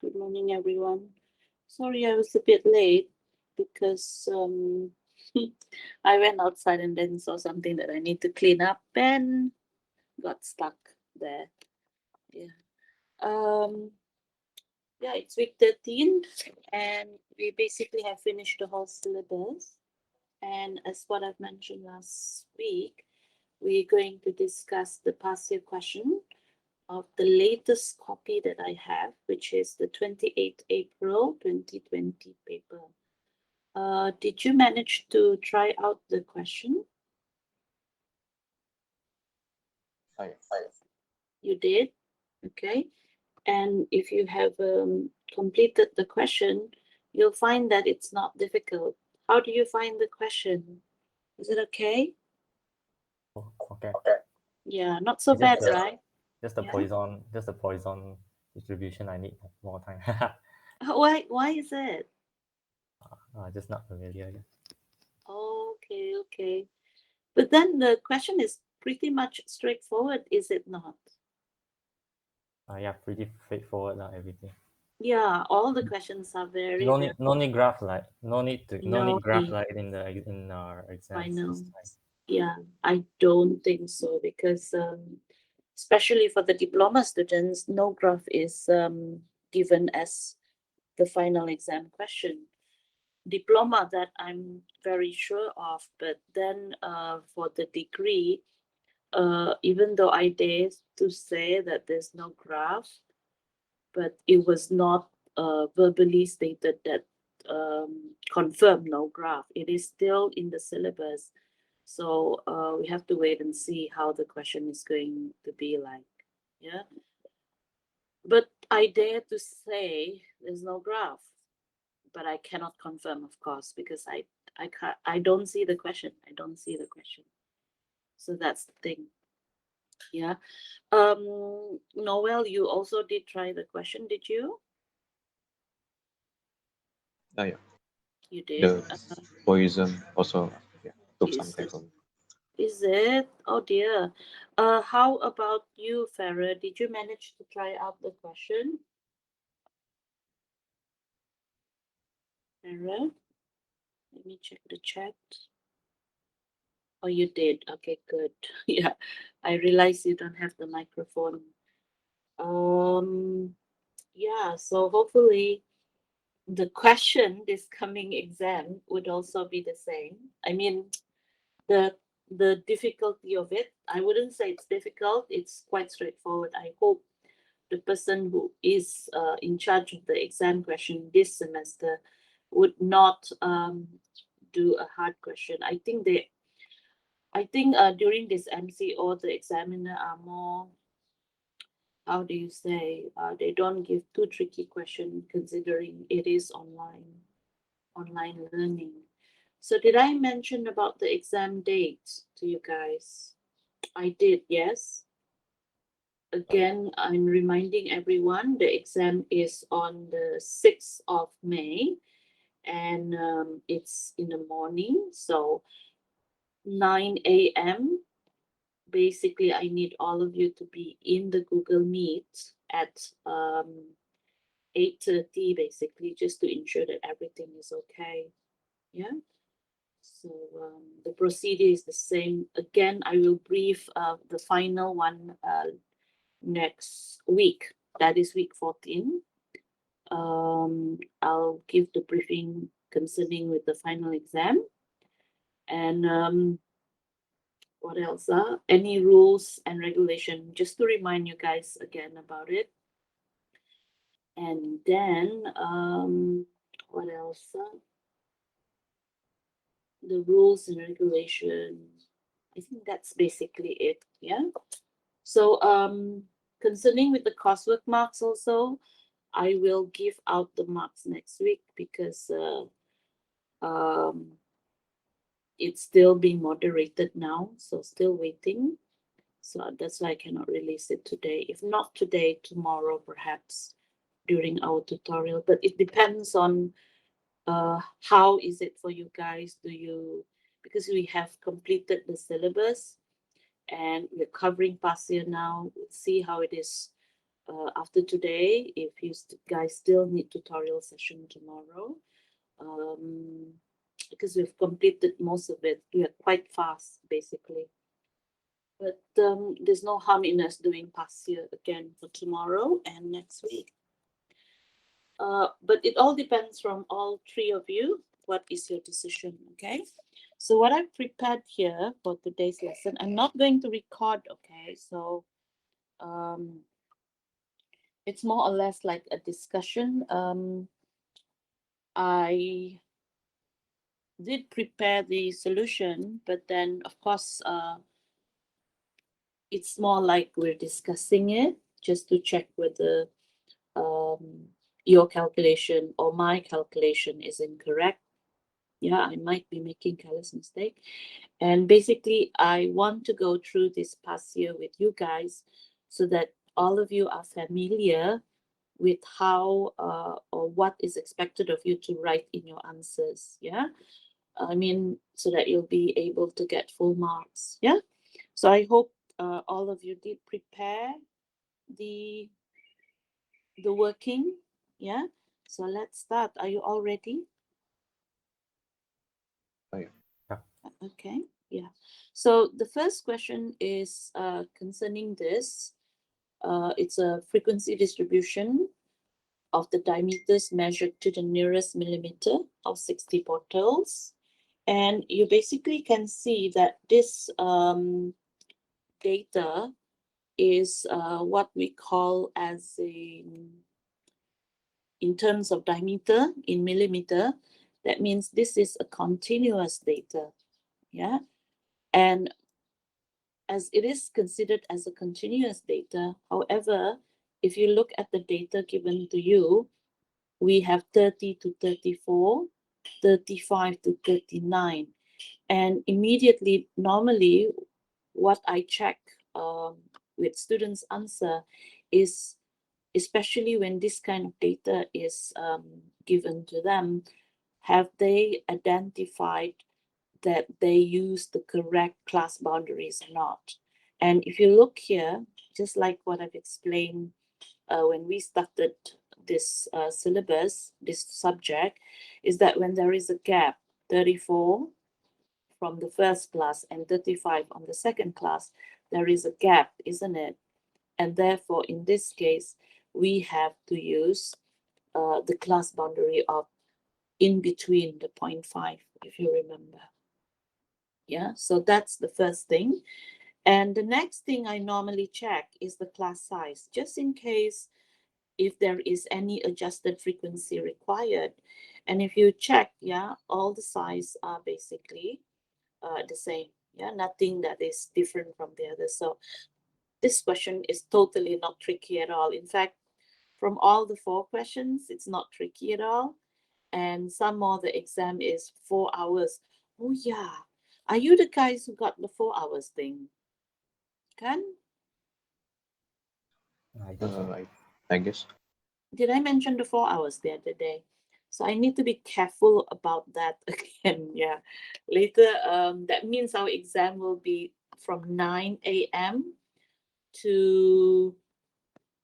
Good morning, everyone. Sorry I was a bit late because I went outside and then saw something that I need to clean up and got stuck there. Yeah. Um, yeah, it's week 13 and we basically have finished the whole syllabus. And as what I've mentioned last week, we're going to discuss the past year question of the latest copy that I have, which is the 28th April 2020 paper. Did you manage to try out the question? I You did? Okay. And if you have completed the question, you'll find that it's not difficult. How do you find the question? Is it okay? Oh, okay. Yeah, not so It's just bad, the right? Yeah. Poisson distribution. I need more time. Why is it? Just not familiar. Yeah. Okay, okay. But then the question is pretty much straightforward, is it not? Yeah, pretty straightforward everything. Yeah, all the questions are very, very No need graph like no no need graph need like in our exams this final. time. Yeah, I don't think so because especially for the diploma students, no graph is given as the final exam question. Diploma that I'm very sure of, but then for the degree, even though I dare to say that there's no graph, but it was not verbally stated that confirmed no graph. It is still in the syllabus. So we have to wait and see how the question is going to be like. Yeah. But I dare to say there's no graph. But I cannot confirm, of course, because I don't see the question. I don't see the question. So that's the thing. Yeah. Noel, you also did try the question, did you? yeah. You did. The poison also took some Is time it? for me. Is it? Oh dear. How about you, Farah? Did you manage to try out the question? Farah, let me check the chat. Oh, you did. Okay, good. Yeah, I realize you don't have the microphone. Um, yeah, so hopefully the question this coming exam would also be the same. I mean, the the difficulty of it, I wouldn't say it's difficult. It's quite straightforward. I hope the person who is in charge of the exam question this semester would not do a hard question. I think during this MCO, the examiner are more, how do you say, they don't give too tricky question considering it is online learning. So did I mention about the exam date to you guys? I did, yes. Again, I'm reminding everyone the exam is on the 6th of May and it's in the morning. So 9 a.m. Basically, I need all of you to be in the Google Meet at 8:30, basically, just to ensure that everything is okay. Yeah. So the procedure is the same. Again, I will brief the final one next week. That is week 14. I'll give the briefing concerning with the final exam. And what else? Any rules and regulation, just to remind you guys again about it. And then what else? The rules and regulation. I think that's basically it. Yeah. So concerning with the coursework marks also, I will give out the marks next week because um it's still being moderated now, so still waiting. So that's why I cannot release it today. If not today, tomorrow perhaps during our tutorial. But it depends on how is it for you guys. Do you, because we have completed the syllabus and we're covering past year now. Let's see how it is after today, if you guys still need tutorial session tomorrow, because we've completed most of it, we are quite fast basically. But there's no harm in us doing past year again for tomorrow and next week. But it all depends from all three of you. What is your decision? Okay. So what I've prepared here for today's lesson, I'm not going to record. Okay. So it's more or less like a discussion. I did prepare the solution, but then of course, it's more like we're discussing it just to check whether your calculation or my calculation is incorrect. Yeah, I might be making careless mistake. And basically, I want to go through this past year with you guys so that all of you are familiar with how or what is expected of you to write in your answers. Yeah, I mean, so that you'll be able to get full marks. Yeah, so I hope all of you did prepare the working. Yeah, so let's start. Are you all ready? Oh, yeah. Okay, yeah. So the first question is concerning this. It's a frequency distribution of the diameters measured to the nearest millimeter of 60 portals. And you basically can see that this data is what we call as in terms of diameter in millimeter. That means this is a continuous data. Yeah. And as it is considered as a continuous data, however, if you look at the data given to you, we have 30 to 34, 35 to 39. And immediately, normally, what I check with students' answer is, especially when this kind of data is given to them, have they identified that they use the correct class boundaries or not? And if you look here, just like what I've explained when we started this syllabus, this subject, is that when there is a gap, 34 from the first class and 35 on the second class, there is a gap, isn't it? And therefore, in this case, we have to use the class boundary of in between the 0.5, if you remember. Yeah, so that's the first thing. And the next thing I normally check is the class size, just in case if there is any adjusted frequency required. And if you check, yeah, all the size are basically the same. Yeah, nothing that is different from the other. So this question is totally not tricky at all. In fact, from all the 4 questions, it's not tricky at all. And some more, the exam is 4 hours. Oh yeah. Are you the guys who got the 4 hours thing? Kan? I think so. I guess. Did I mention the 4 hours the other day? So I need to be careful about that again. Yeah. Later, that means our exam will be from 9 a.m. to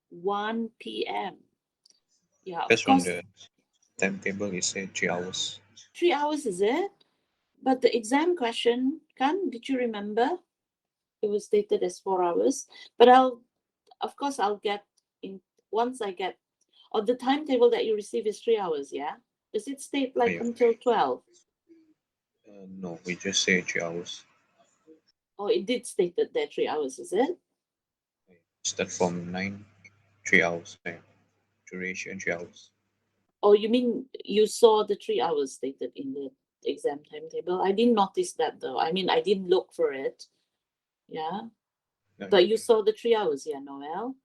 1 p.m. Yeah, of Because on course, the timetable it said 3 hours. 3 hours is it? But the exam question, Kan, did you remember? It was stated as 4 hours. But of course, I'll get in once I get, or the timetable that you receive is 3 hours, yeah? Does it state like Yeah. until 12? No, we just say 3 hours. Oh, it did state that there 3 hours, is it? Start from 9, 3 hours. Duration 3 hours. Oh, you mean you saw the 3 hours stated in the exam timetable? I didn't notice that though. I mean, I didn't look for it. Yeah. No, But you saw the 3 hours, yeah, Noel?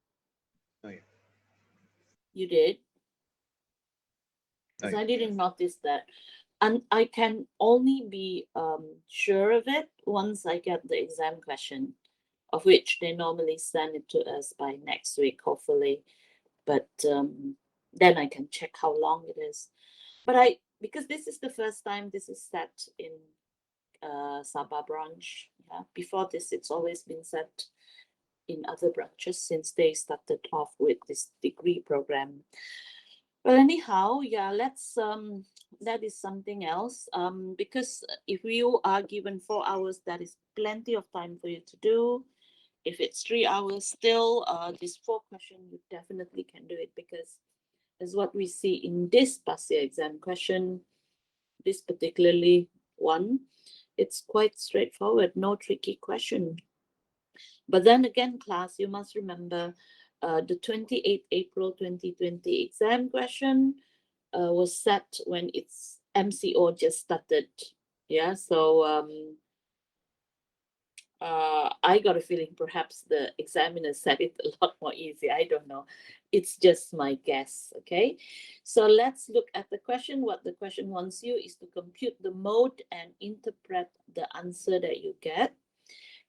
oh, yeah. You did? Oh, Because yeah. I didn't notice that. And I can only be sure of it once I get the exam question, of which they normally send it to us by next week, hopefully. But then I can check how long it is. But because this is the first time this is set in Sabah branch. Yeah. Before this, it's always been set in other branches since they started off with this degree program. Well, anyhow, yeah, let's that is something else. Because if you are given 4 hours, that is plenty of time for you to do. If it's 3 hours, still, this 4 question, you definitely can do it, because as what we see in this past year exam question, this particularly one, it's quite straightforward, no tricky question. But then again, class, you must remember the 28th April 2020 exam question was set when its MCO just started. Yeah, so I got a feeling perhaps the examiner said it a lot more easy. I don't know. It's just my guess. Okay. So let's look at the question. What the question wants you is to compute the mode and interpret the answer that you get.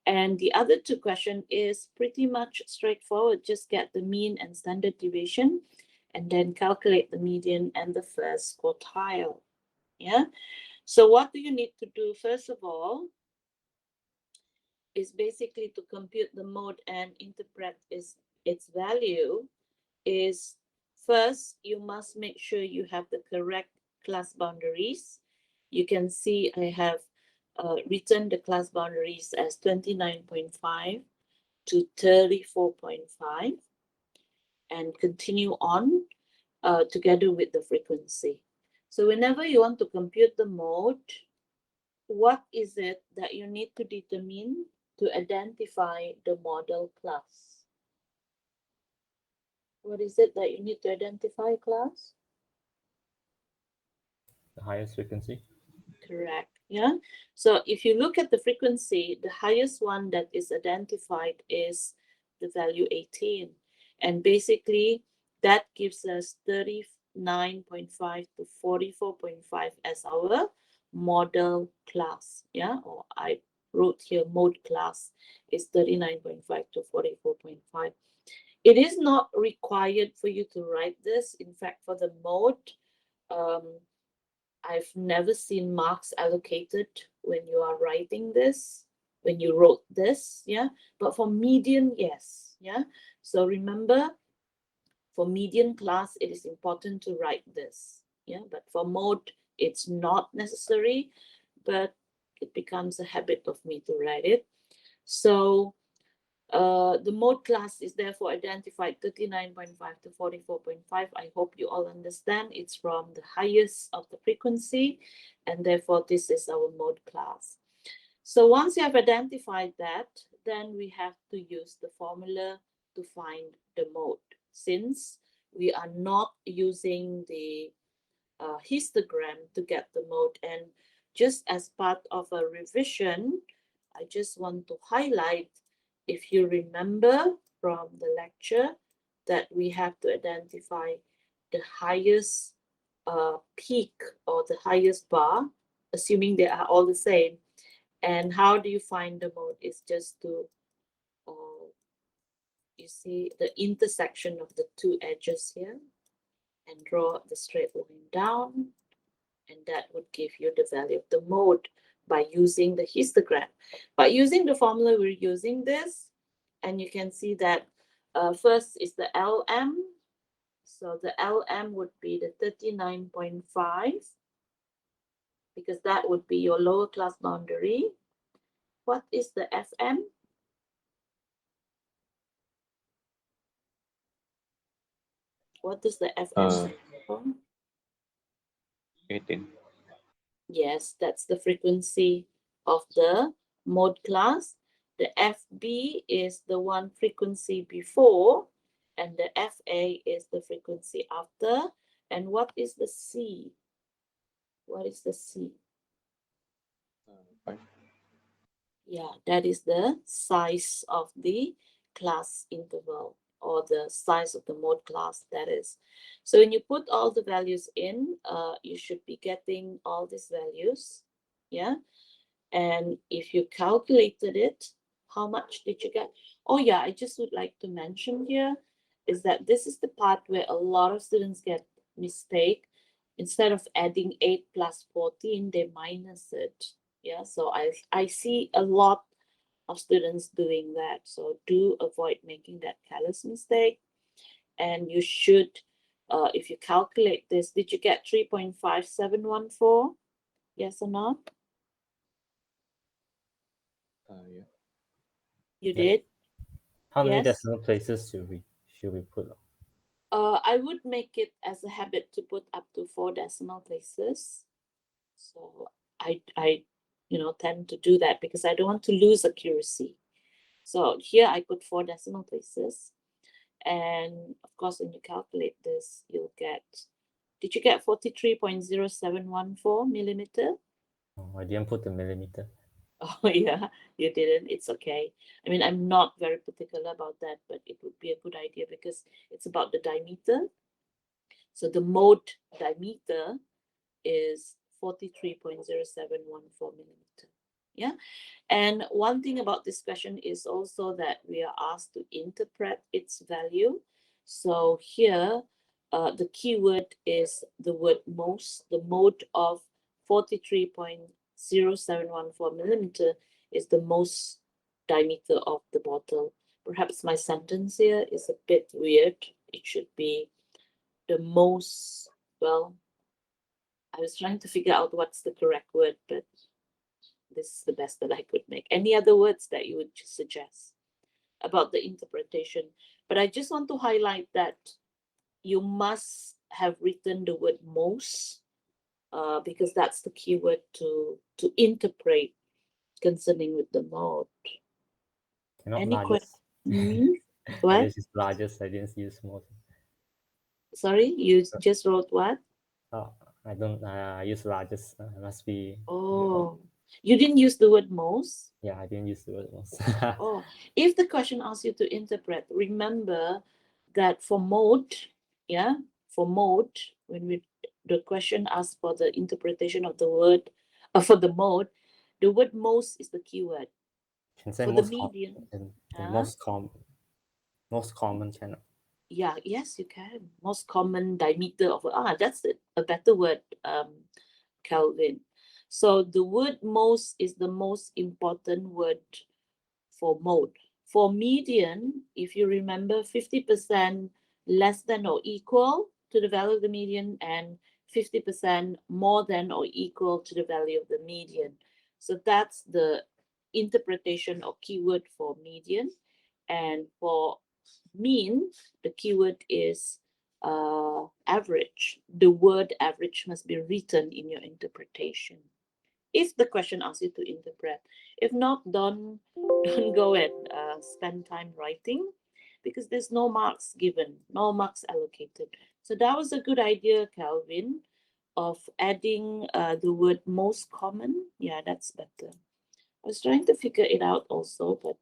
And the other two question is pretty much straightforward. Just get the mean and standard deviation and then calculate the median and the first quartile. Yeah. So what do you need to do? First of all, is basically to compute the mode and interpret its value. Is first, you must make sure you have the correct class boundaries. You can see I have written the class boundaries as 29.5 to 34.5 and continue on together with the frequency. So whenever you want to compute the mode, what is it that you need to determine to identify the model class? What is it that you need to identify, class? The highest frequency. Correct. Yeah. So if you look at the frequency, the highest one that is identified is the value 18. And basically, that gives us 39.5 to 44.5 as our model class. Yeah. Or I wrote here mode class is 39.5 to 44.5. It is not required for you to write this. In fact, for the mode, I've never seen marks allocated when you are writing this, when you wrote this, yeah. But for median, yes, yeah. So remember, for median class, it is important to write this, yeah. But for mode, it's not necessary, but it becomes a habit of me to write it. So the mode class is therefore identified 39.5 to 44.5. I hope you all understand it's from the highest of the frequency, and therefore this is our mode class. So once you have identified that, then we have to use the formula to find the mode. Since we are not using the histogram to get the mode, and just as part of a revision, I just want to highlight, if you remember from the lecture, that we have to identify the highest peak or the highest bar, assuming they are all the same. And how do you find the mode? It's just to, you see the intersection of the two edges here, and draw the straight line down, and that would give you the value of the mode by using the histogram. But using the formula, we're using this, and you can see that first is the LM. So the LM would be the 39.5, because that would be your lower class boundary. What is the FM? What does the FM stand for? 18. Yes, that's the frequency of the mode class. The FB is the one frequency before, and the FA is the frequency after. And what is the C? What is the C? 5. Yeah, that is the size of the class interval, or the size of the mode class, that is. So when you put all the values in, you should be getting all these values. Yeah. And if you calculated it, how much did you get? Oh yeah, I just would like to mention here is that this is the part where a lot of students get mistake. Instead of adding 8 plus 14, they minus it. Yeah, so I see a lot of students doing that. So do avoid making that careless mistake. And you should, if you calculate this, did you get 3.5714? Yes or no? Yeah. You Yeah. did? How many Yes. decimal places should we put? I would make it as a habit to put up to 4 decimal places. So I tend to do that because I don't want to lose accuracy. So here I put 4 decimal places. And of course, when you calculate this, you'll get, did you get 43.0714 millimeter? Oh, I didn't put the millimeter. Oh, yeah, you didn't. It's okay. I mean, I'm not very particular about that, but it would be a good idea because it's about the diameter. So the mode diameter is 43.0714 millimeter. Yeah. And one thing about this question is also that we are asked to interpret its value. So here, the keyword is the word most. The mode of 43.0714 millimeter is the most diameter of the bottle. Perhaps my sentence here is a bit weird. It should be the most, well, I was trying to figure out what's the correct word, but this is the best that I could make. Any other words that you would suggest about the interpretation? But I just want to highlight that you must have written the word most, because that's the keyword to interpret concerning with the mode. Cannot Any largest. question? I What? just use largest. I didn't use most. Sorry, you just wrote what? Oh, I don't. I use largest. Must be. Oh, you didn't use the word most? Yeah, I didn't use the word most. Oh, if the question asks you to interpret, remember that for mode, yeah, for mode, when the question asks for the interpretation of the word, for the mode, the word most is the keyword. Can say For the most median, most common channel. yeah, yes, you can. Most common diameter of that's a better word, Calvin. So the word most is the most important word for mode. For median, if you remember, 50% less than or equal to the value of the median and 50% more than or equal to the value of the median. So that's the interpretation or keyword for median. And for mean, the keyword is average. The word average must be written in your interpretation if the question asks you to interpret. If not, don't go and spend time writing because there's no marks given, no marks allocated. So that was a good idea, Calvin, of adding the word most common. Yeah, that's better. I was trying to figure it out also, but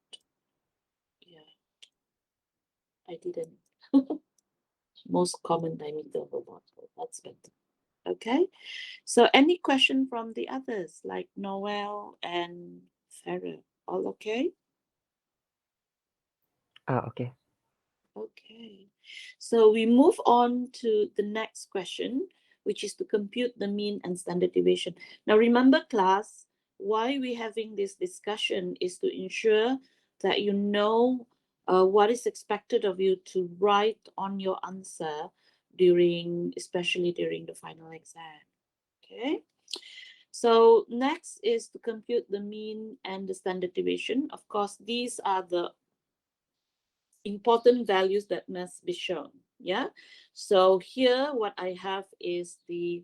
yeah, I didn't. Most common diameter of a bottle. That's better. Okay. So any question from the others like Noel and Farah? All okay? Okay. Okay. So we move on to the next question, which is to compute the mean and standard deviation. Now remember class, why we're having this discussion is to ensure that you know what is expected of you to write on your answer especially during the final exam. Okay. So next is to compute the mean and the standard deviation. Of course, these are the important values that must be shown. Yeah. So here what I have is the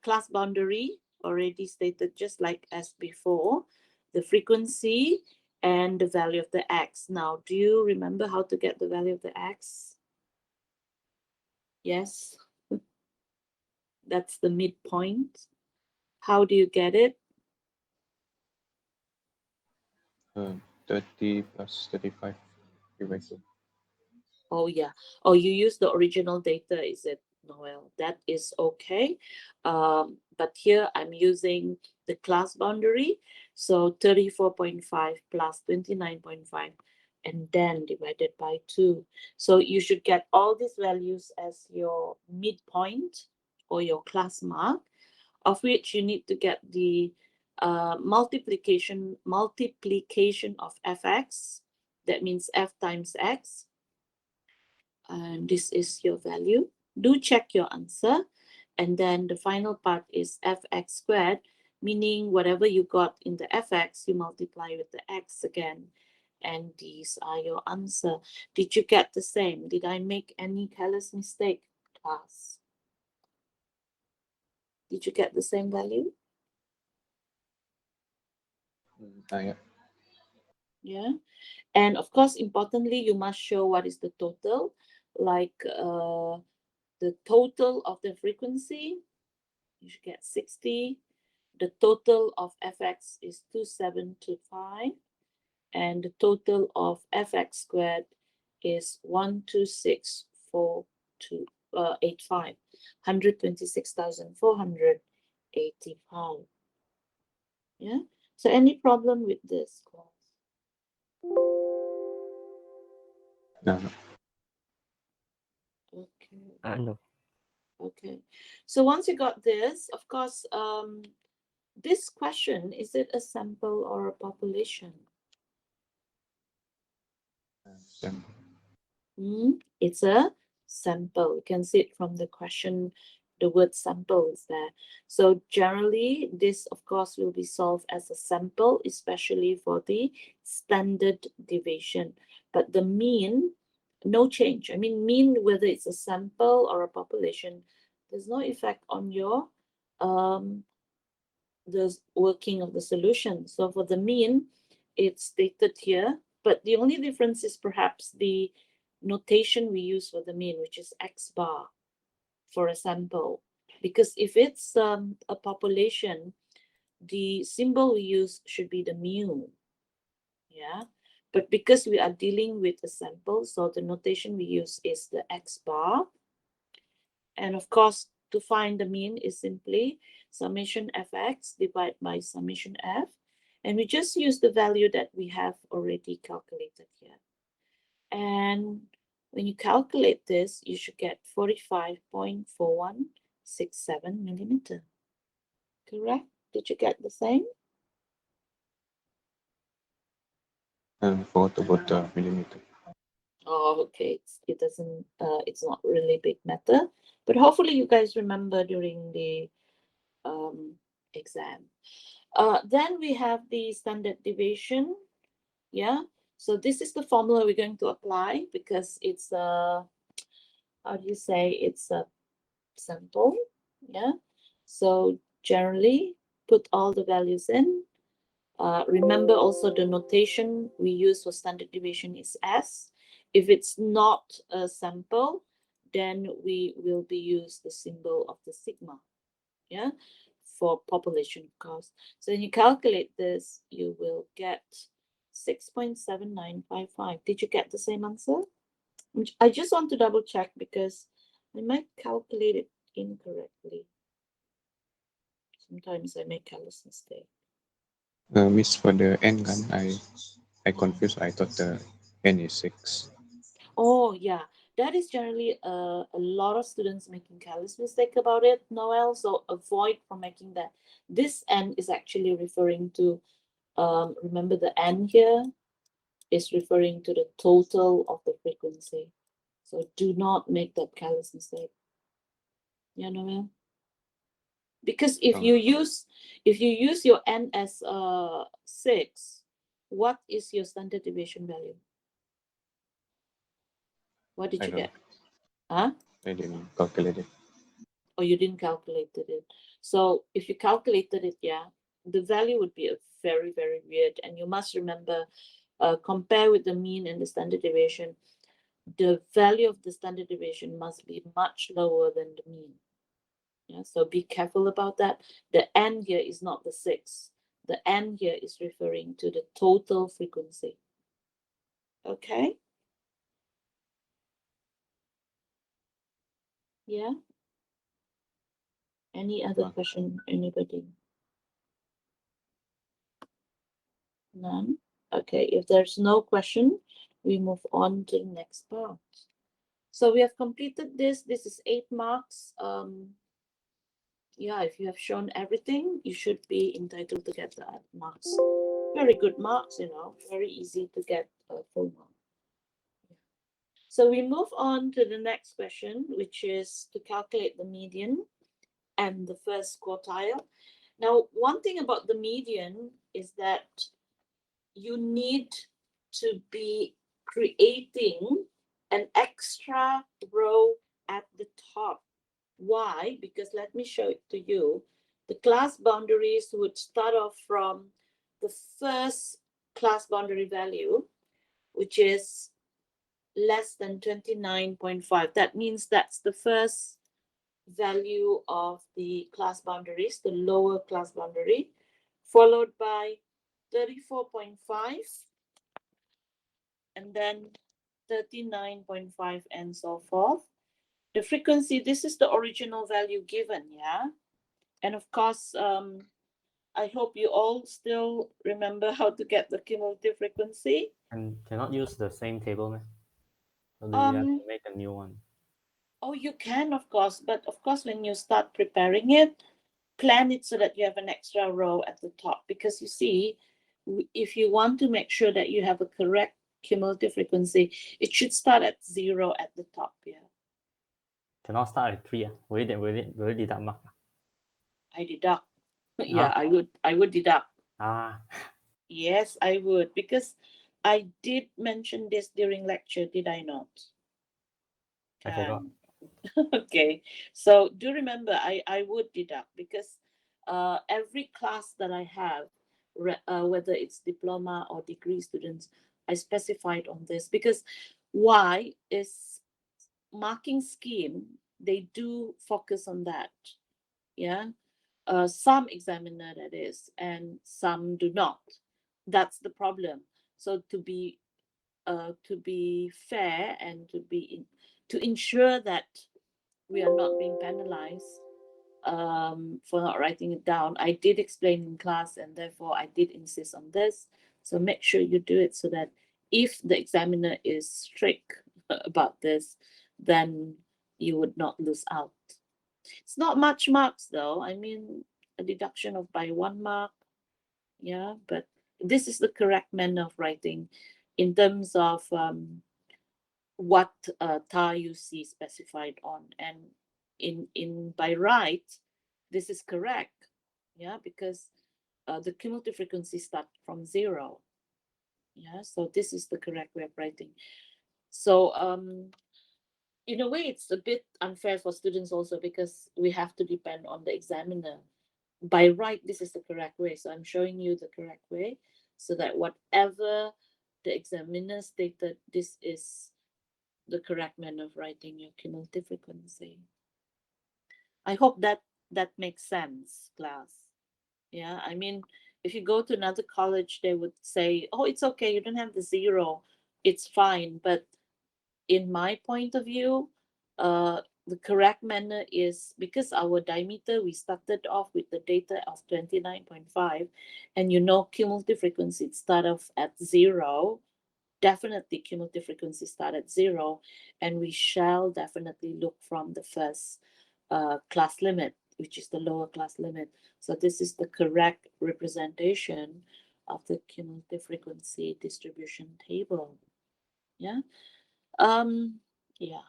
class boundary already stated just like as before, the frequency and the value of the x. Now, do you remember how to get the value of the x? Yes. That's the midpoint. How do you get it? 30 plus 35 divided. Oh, yeah. Oh, you use the original data, is it, Noel? That is okay. But here I'm using the class boundary. So 34.5 plus 29.5 and then divided by 2. So you should get all these values as your midpoint or your class mark, of which you need to get the multiplication of fx, that means f times x, and this is your value. Do check your answer. And then the final part is fx squared, meaning whatever you got in the fx, you multiply with the x again. And these are your answer. Did you get the same? Did I make any careless mistake, class? Did you get the same value? Yeah. Yeah. And of course, importantly, you must show what is the total, like the total of the frequency, you should get 60. The total of fx is 2725. And the total of fx squared is 126,485, 126,485. Yeah. So any problem with this class? No. Okay. No. Okay. So once you got this, of course, this question, is it a sample or a population? It's a sample. You can see it from the question, the word sample is there. So generally, this, of course, will be solved as a sample, especially for the standard deviation. But the mean, no change. I mean, mean, whether it's a sample or a population, there's no effect on your the working of the solution. So for the mean, it's stated here, but the only difference is perhaps the notation we use for the mean, which is x bar for a sample. Because if it's a population, the symbol we use should be the mu. Yeah. But because we are dealing with a sample, so the notation we use is the x bar. And of course, to find the mean is simply summation fx divided by summation f. And we just use the value that we have already calculated here. And when you calculate this, you should get 45.4167 millimeter. Correct? Did you get the same? Forgot about the millimeter. Oh, okay. It doesn't. It's not really big matter, but hopefully you guys remember during the exam. Then we have the standard deviation. Yeah. So this is the formula we're going to apply because it's a, how do you say, it's a sample. Yeah. So generally put all the values in. Remember also the notation we use for standard deviation is S. If it's not a sample, then we will be use the symbol of the sigma. Yeah, for population cost. So when you calculate this, you will get 6.7955. Did you get the same answer? I just want to double check because I might calculate it incorrectly. Sometimes I make careless mistake. Miss, for the n gun, I confused. I thought the n is 6. Oh yeah, that is generally a lot of students making careless mistake about it, Noel. So avoid from making that. This n is actually referring to, remember the n here is referring to the total of the frequency. So do not make that careless mistake. Yeah, Noel. Because if you use your n as 6, what is your standard deviation value? What did I you don't. get? Huh? I didn't calculate it. Or you didn't calculate it. So if you calculated it, yeah, the value would be a very, very weird. And you must remember, compare with the mean and the standard deviation, the value of the standard deviation must be much lower than the mean. Yeah, so be careful about that. The n here is not the 6. The n here is referring to the total frequency. Okay? Yeah? Any other question, anybody? None? Okay, if there's no question, we move on to the next part. So we have completed this. This is 8 marks. Yeah, if you have shown everything, you should be entitled to get the marks. Very good marks, very easy to get a full mark. So we move on to the next question, which is to calculate the median and the first quartile. Now, one thing about the median is that you need to be creating an extra row at the top. Why? Because let me show it to you. The class boundaries would start off from the first class boundary value, which is less than 29.5. That means that's the first value of the class boundaries, the lower class boundary, followed by 34.5, and then 39.5, and so forth. The frequency, this is the original value given, yeah? And of course, I hope you all still remember how to get the cumulative frequency. And cannot use the same table, man. So do you have to make a new one? Oh, you can, of course, but of course, when you start preparing it, plan it so that you have an extra row at the top, because you see, if you want to make sure that you have a correct cumulative frequency, it should start at 0 at the top. Yeah, Cannot start at 3. Will it deduct mark? I deduct. Yeah, I would deduct. Ah, Yes, I would, because I did mention this during lecture, did I not? I forgot. Okay, so do remember, I would deduct, because every class that I have, whether it's diploma or degree students, I specified on this, because why is marking scheme, they do focus on that. Yeah, some examiner, that is, and some do not. That's the problem. So to be fair, and to ensure that we are not being penalized for not writing it down, I did explain in class, and therefore I did insist on this. So make sure you do it, so that if the examiner is strict about this, then you would not lose out. It's not much marks though. I mean, a deduction of by 1 mark. Yeah, but this is the correct manner of writing in terms of what tar you see specified on, and in by right, this is correct. Yeah, because the cumulative frequency start from 0. Yeah, so this is the correct way of writing. So in a way, it's a bit unfair for students also, because we have to depend on the examiner. By right, this is the correct way, so I'm showing you the correct way, so that whatever the examiner stated, this is the correct manner of writing your cumulative frequency. I hope that makes sense, class. Yeah, I mean, if you go to another college, they would say, oh, it's okay, you don't have the 0, it's fine. But in my point of view, the correct manner is, because our diameter, we started off with the data of 29.5, and cumulative frequency start off at 0. Definitely cumulative frequency start at 0, and we shall definitely look from the first class limit, which is the lower class limit. So this is the correct representation of the cumulative frequency distribution table. Yeah. Yeah.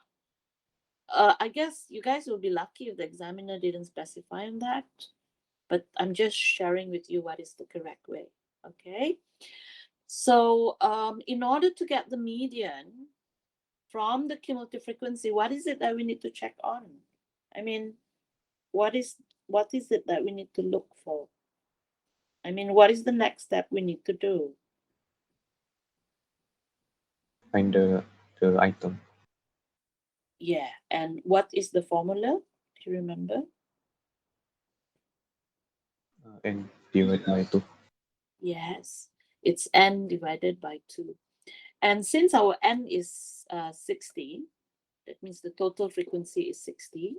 I guess you guys will be lucky if the examiner didn't specify on that, but I'm just sharing with you what is the correct way. Okay. So in order to get the median from the cumulative frequency, what is it that we need to check on? I mean, what is it that we need to look for? I mean, what is the next step we need to do? Find the item. Yeah, and what is the formula? Do you remember? N divided by 2. Yes, it's n divided by 2. And since our n is 60, that means the total frequency is 60.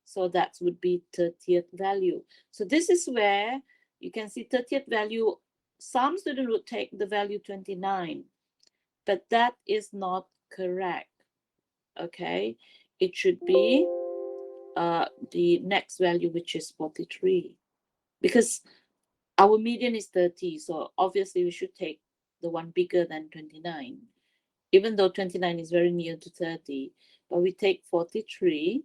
So that would be 30th value. So this is where you can see 30th value. Some student would take the value 29, but that is not correct. Okay, it should be the next value, which is 43. Because our median is 30, so obviously we should take the one bigger than 29, even though 29 is very near to 30. But we take 43,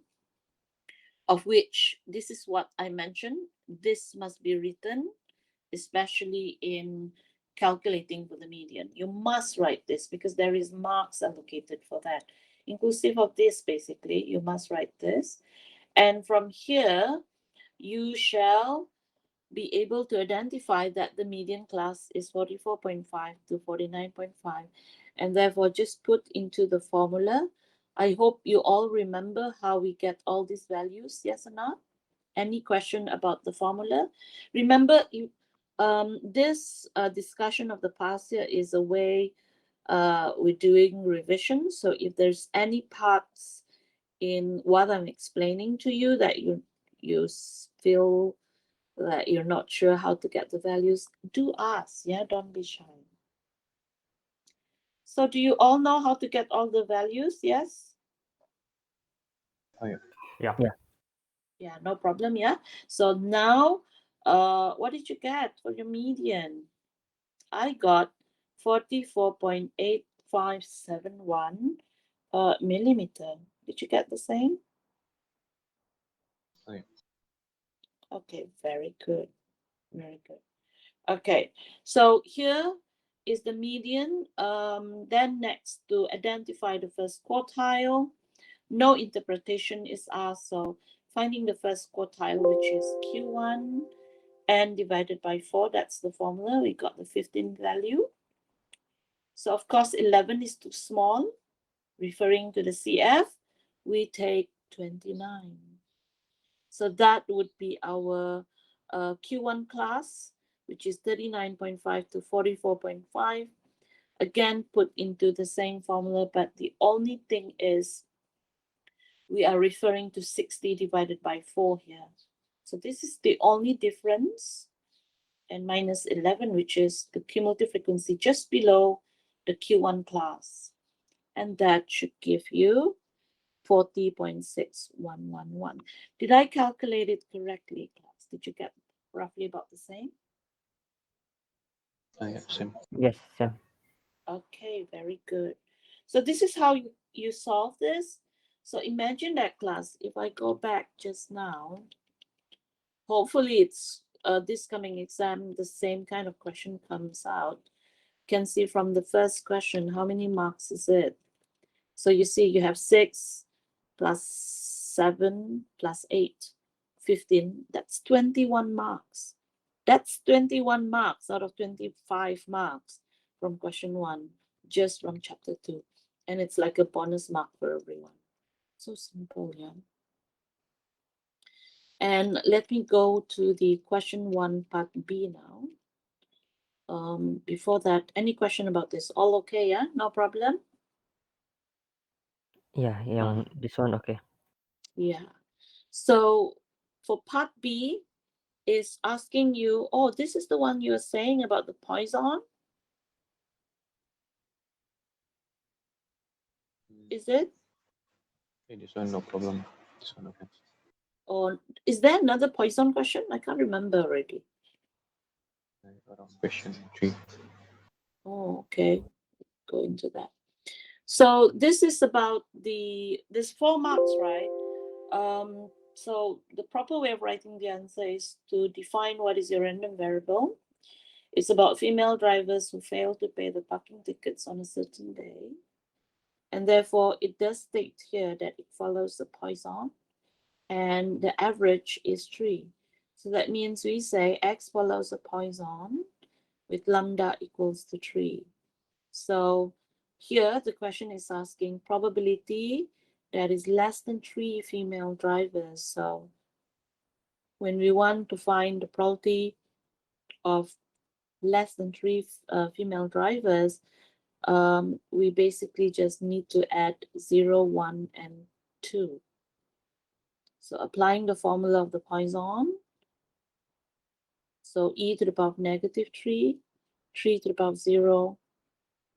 of which this is what I mentioned. This must be written, especially in calculating for the median. You must write this because there is marks allocated for that. Inclusive of this, basically, you must write this. And from here, you shall be able to identify that the median class is 44.5 to 49.5, and therefore just put into the formula. I hope you all remember how we get all these values, yes or not? Any question about the formula? Remember, this discussion of the past year is a way we're doing revision. So if there's any parts in what I'm explaining to you that you feel that you're not sure how to get the values, do ask. Yeah, don't be shy. So do you all know how to get all the values? Yes? Oh, yeah. Yeah. Yeah. Yeah, no problem. Yeah. So now, what did you get for your median? I got 44.8571 millimeter. Did you get the same? Oh, yeah. Okay, very good. Very good. Okay, so here is the median. Then next, to identify the first quartile, no interpretation is asked. So finding the first quartile, which is Q1, and divided by 4, that's the formula. We got the 15 value. So of course 11 is too small. Referring to the CF, we take 29. So that would be our Q1 class, which is 39.5 to 44.5. Again, put into the same formula, but the only thing is we are referring to 60 divided by 4 here. So this is the only difference. And minus 11, which is the cumulative frequency just below the Q1 class. And that should give you 40.6111. Did I calculate it correctly, class? Did you get roughly about the same? Oh, yeah. Same. Yes, Sam. Okay, very good. So this is how you solve this. So imagine that, class, if I go back just now, hopefully it's this coming exam, the same kind of question comes out. Can see from the first question, how many marks is it? So you see you have 6 plus 7 plus 8, 15. That's 21 marks. That's 21 marks out of 25 marks from question 1, just from chapter 2. And it's like a bonus mark for everyone. So simple, yeah. And let me go to the question 1, part B now. Before that, any question about this? All okay, yeah? No problem? Yeah, this one okay. Yeah. So for part B is asking you, oh, this is the one you're saying about the Poisson, is it? Okay, this one, no problem. This one, okay. Or is there another Poisson question? I can't remember already. Around question 3. Oh, okay. Go into that. So this is about there's 4 marks, right? So the proper way of writing the answer is to define what is your random variable. It's about female drivers who fail to pay the parking tickets on a certain day. And therefore, it does state here that it follows the Poisson, and the average is 3. So that means we say x follows a Poisson with lambda equals to 3. So here the question is asking probability that is less than 3 female drivers. So when we want to find the probability of less than 3 female drivers, we basically just need to add 0, 1, and 2. So applying the formula of the Poisson, so e to the power of negative 3, 3 to the power of 0,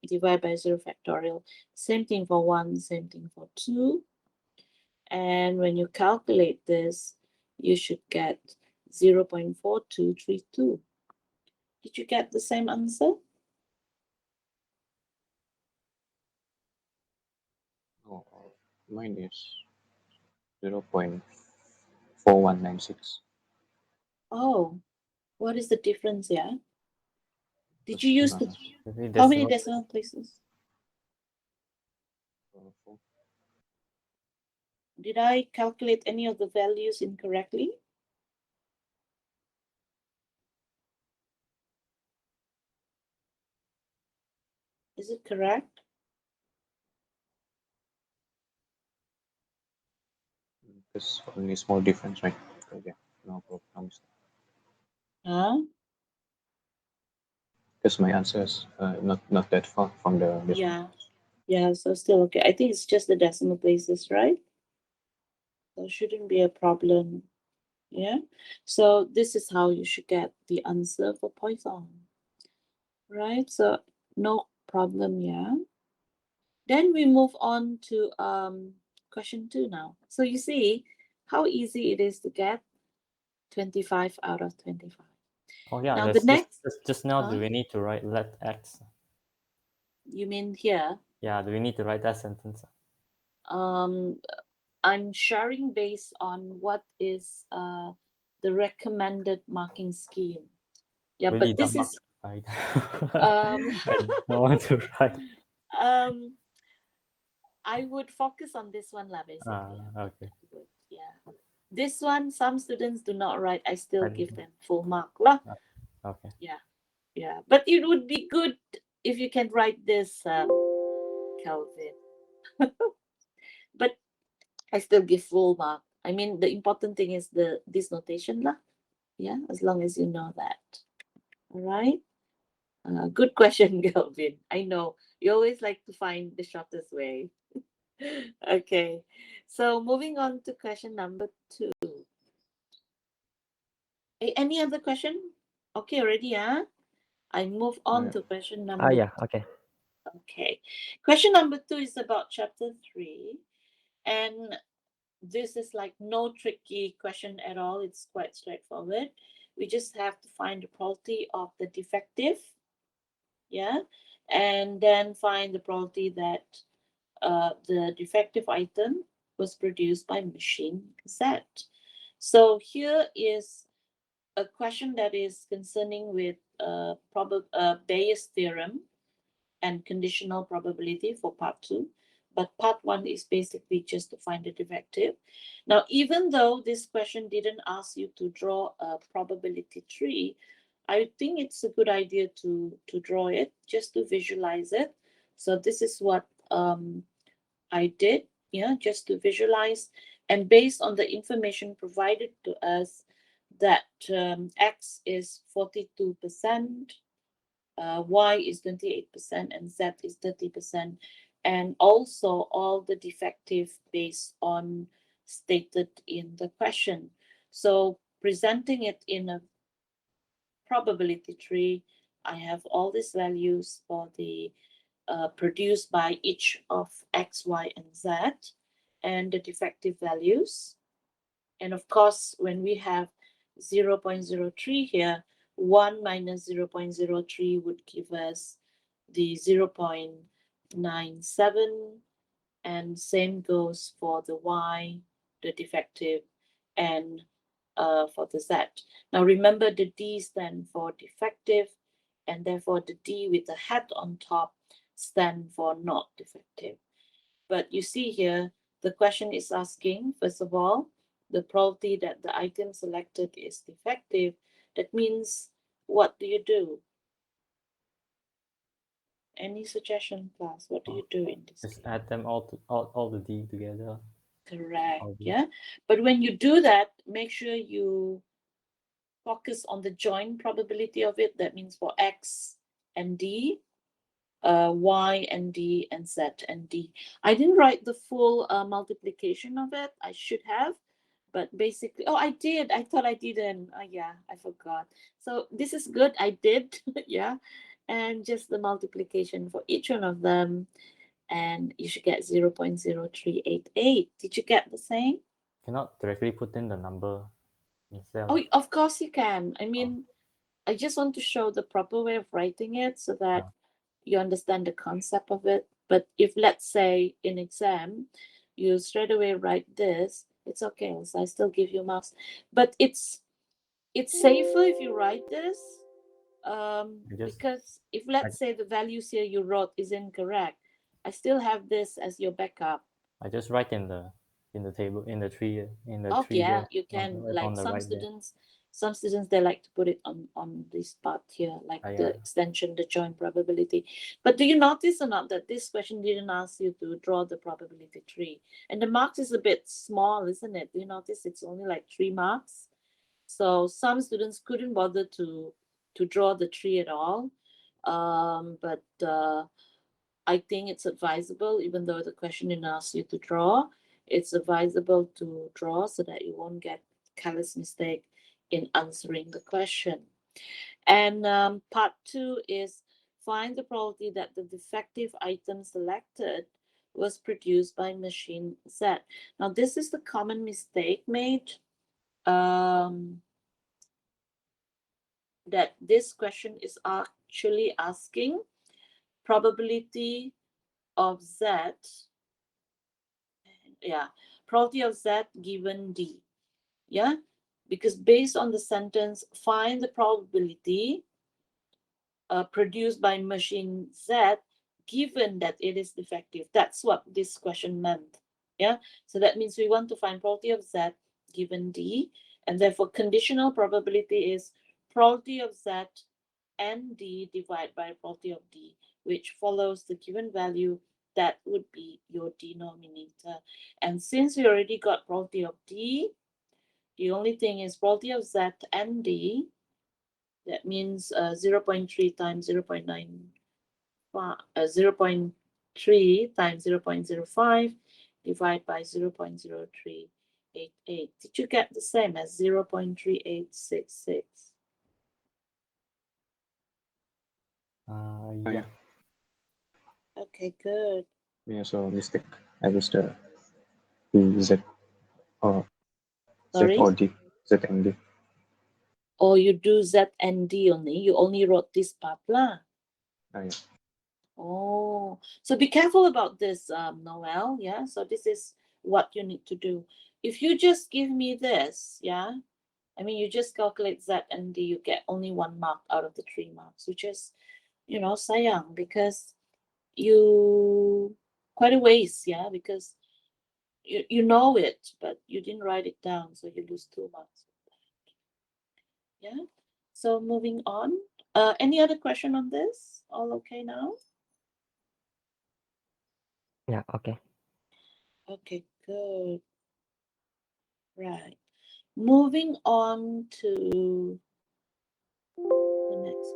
divided by 0 factorial. Same thing for 1, same thing for 2. And when you calculate this, you should get 0.4232. Did you get the same answer? Oh, mine is 0.4196. Oh, what is the difference here? Did Just, you use the Maybe how many decimal decimal places? 4. Did I calculate any of the values incorrectly? Is it correct? There's only small difference, right? Okay, no problem. Huh? Because my answer is not that far from the this one. Yeah. Yeah, so still okay. I think it's just the decimal places, right? So it shouldn't be a problem. Yeah. So this is how you should get the answer for Python. Right? So no problem, yeah. Then we move on to question 2 now. So you see how easy it is to get 25 out of 25. Oh yeah, Now the there's next, just now. huh? Do we need to write let x? You mean here? Yeah, do we need to write that sentence? Um, I'm sharing based on what is the recommended marking scheme. Yeah, Really but don't this is right? um I don't want to write. um I would focus on this one lah Ah, basically. okay. Yeah. This one, some students do not write. I still I- give them full mark lah. Okay. Yeah, yeah. But it would be good if you can write this, Kelvin. But I still give full mark. I mean, the important thing is this notation lah. Yeah, as long as you know that. All right. Good question, Kelvin. I know you always like to find the shortest way. Okay. So moving on to question number 2. Any other question? Okay, already, huh? I move on Yeah. to question Ah, number yeah, okay. Okay. Question number 2 is about chapter 3. And this is like no tricky question at all. It's quite straightforward. We just have to find the probability of the defective. Yeah. And then find the probability that the defective item was produced by machine Z. So here is a question that is concerning with Bayes theorem and conditional probability for part 2. But part 1 is basically just to find the defective. Now, even though this question didn't ask you to draw a probability tree, I think it's a good idea to draw it just to visualize it. So this is what I did, yeah, just to visualize. And based on the information provided to us that X is 42%, Y is 28%, and Z is 30%, and also all the defective based on stated in the question. So presenting it in a probability tree, I have all these values for the produced by each of X, Y, and Z, and the defective values. And of course, when we have 0.03 here, 1 minus 0.03 would give us the 0.97, and same goes for the Y, the defective, and for the Z. Now remember, the D stand for defective, and therefore the D with the hat on top stand for not defective. But you see here, the question is asking, first of all, the probability that the item selected is defective. That means, what do you do? Any suggestion, class? What do you do in this Just case? add them all the D together. Correct, All D. yeah. But when you do that, make sure you focus on the joint probability of it. That means for X and D, Y and D, and Z and D. I didn't write the full multiplication of it. I should have, but basically, oh, I did. I thought I didn't. Yeah, I forgot. So this is good. I did, yeah, and just the multiplication for each one of them, and you should get 0.0388. Did you get the same? Cannot directly put in the number in cell. Oh, of course you can. I mean, I just want to show the proper way of writing it so that you understand the concept of it. But if, let's say, in exam, you straight away write this, it's okay. So I still give you marks. But it's safer if you write this, because if, let's say, the values here you wrote is incorrect, I still have this as your backup. I just write in the table, in the tree, Okay, yeah, there, you can, on like the some right there. students, they like to put it on this part here, like the yeah. extension, the joint probability. But do you notice or not that this question didn't ask you to draw the probability tree? And the marks is a bit small, isn't it? Do you notice it's only like 3 marks? So some students couldn't bother to draw the tree at all. But I think it's advisable, even though the question didn't ask you to draw, it's advisable to draw so that you won't get careless mistake in answering the question. And part 2 is find the probability that the defective item selected was produced by machine Z. Now, this is the common mistake made. That this question is actually asking probability of Z, probability of Z given D, because based on the sentence, find the probability produced by machine Z given that it is defective. That's what this question meant, so that means we want to find probability of Z given D, and therefore conditional probability is probability of Z and D divided by probability of D, which follows the given value. That would be your denominator. And since we already got probability of D, the only thing is probability of Z and D. That means 0.3 times 0.3 times 0.05 divided by 0.0388. Did you get the same as 0.3866? Yeah. Okay, good. Yeah, so mistake. I was the Z or Sorry? Z or D. Z and D. Or you do Z and D only? You only wrote this part lah. Yeah. Oh, so be careful about this, Noel. Yeah, so this is what you need to do. If you just give me this, I mean, you just calculate Z and D, you get only 1 mark out of the 3 marks, which is, sayang, because you quite a waste, because you know it, but you didn't write it down, so you lose 2 marks. Yeah. So moving on. Any other question on this? All okay now? Yeah, okay. Okay, good. Right. Moving on to the next.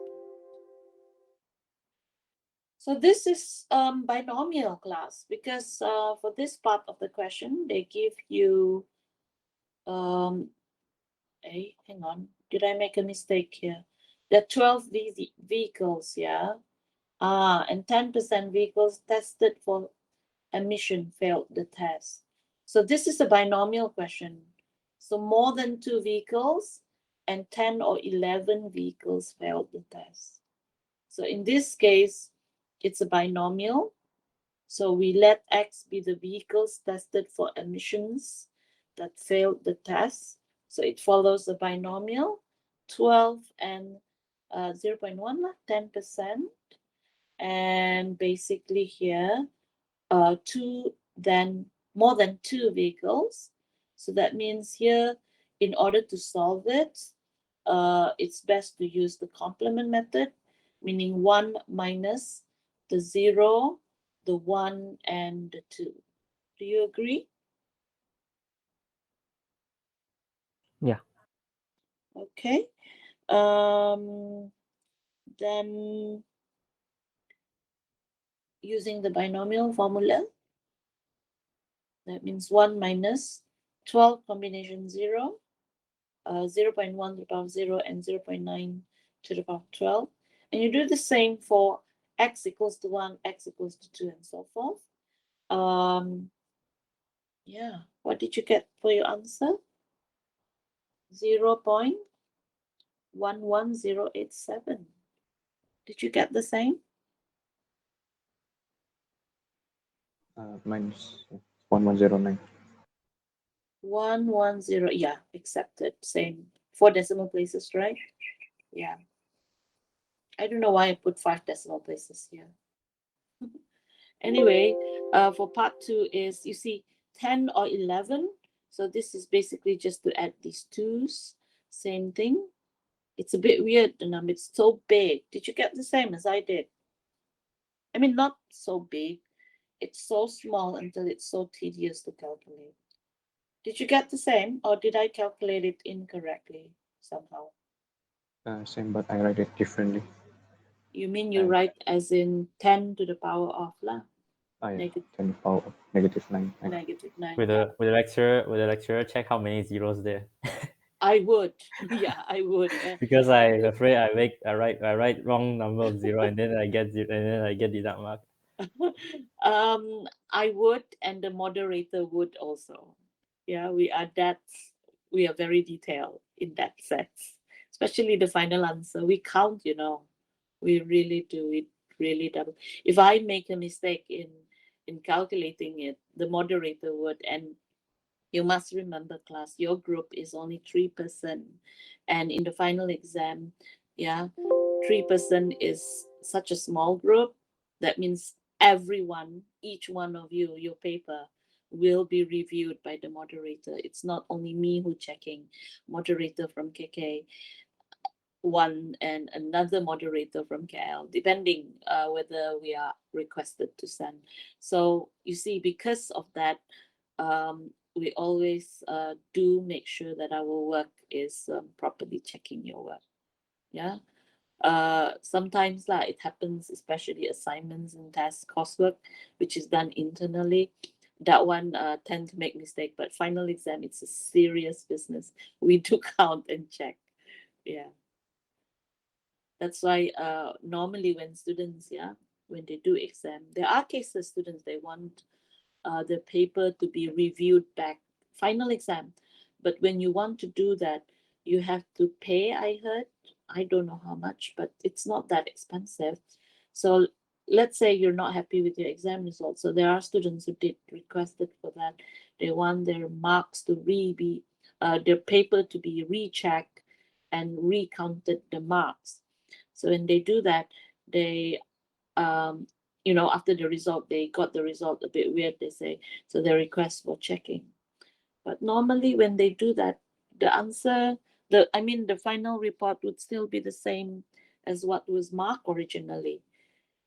So this is binomial class, because for this part of the question, they give you hang on. Did I make a mistake here? There are 12 vehicles, and 10% vehicles tested for emission failed the test. So this is a binomial question. So more than 2 vehicles and 10 or 11 vehicles failed the test. So in this case, it's a binomial. So we let X be the vehicles tested for emissions that failed the test. So it follows the binomial, 12 and 0.1, 10%. And basically here, more than 2 vehicles. So that means here, in order to solve it, it's best to use the complement method, meaning 1 minus the 0, the 1, and the 2. Do you agree? Yeah. Okay. Then using the binomial formula, that means 1 minus 12 combination 0, 0.1 to the power of 0, and 0.9 to the power of 12. And you do the same for x equals to 1, x equals to 2, and so forth. What did you get for your answer? 0.11087. Did you get the same? Mine's 1109. 110, yeah, accepted. Same. 4 decimal places, right? Yeah. I don't know why I put 5 decimal places here. Anyway, for part 2 is, you see, 10 or 11. So this is basically just to add these twos. Same thing. It's a bit weird, the number. It's so big. Did you get the same as I did? I mean, not so big. It's so small until it's so tedious to calculate. Did you get the same, or did I calculate it incorrectly somehow? Same, but I write it differently. You mean you I- write as in 10 to the power of lah? Yeah, Negative, 10 to the power of -9. negative 9. With Yeah. the lecturer check how many zeros there. I would. Yeah, I would. Because I'm afraid I write wrong number of zero and then I get deduct mark. I would, and the moderator would also. Yeah, we are very detailed in that sense, especially the final answer. We count, we really do it, really double. If I make a mistake in calculating it, the moderator would. And you must remember, class, your group is only 3%, and in the final exam, yeah, 3% is such a small group. That means everyone, each one of you, your paper will be reviewed by the moderator. It's not only me who checking, moderator from KK one and another moderator from KL, depending whether we are requested to send. So you see, because of that, we always do make sure that our work is properly checking your work. Yeah. Sometimes like it happens, especially assignments and tests, coursework, which is done internally. That one tend to make mistake, but final exam, it's a serious business. We do count and check. Yeah. That's why normally when students, when they do exam, there are cases students, they want the paper to be reviewed back, final exam. But when you want to do that, you have to pay, I heard. I don't know how much, but it's not that expensive. So let's say you're not happy with your exam results. So there are students who did requested for that. They want their marks to their paper to be rechecked and recounted the marks. So when they do that, they um, after the result, they got the result a bit weird, they say. So they request for checking. But normally when they do that, the answer, the final report would still be the same as what was marked originally,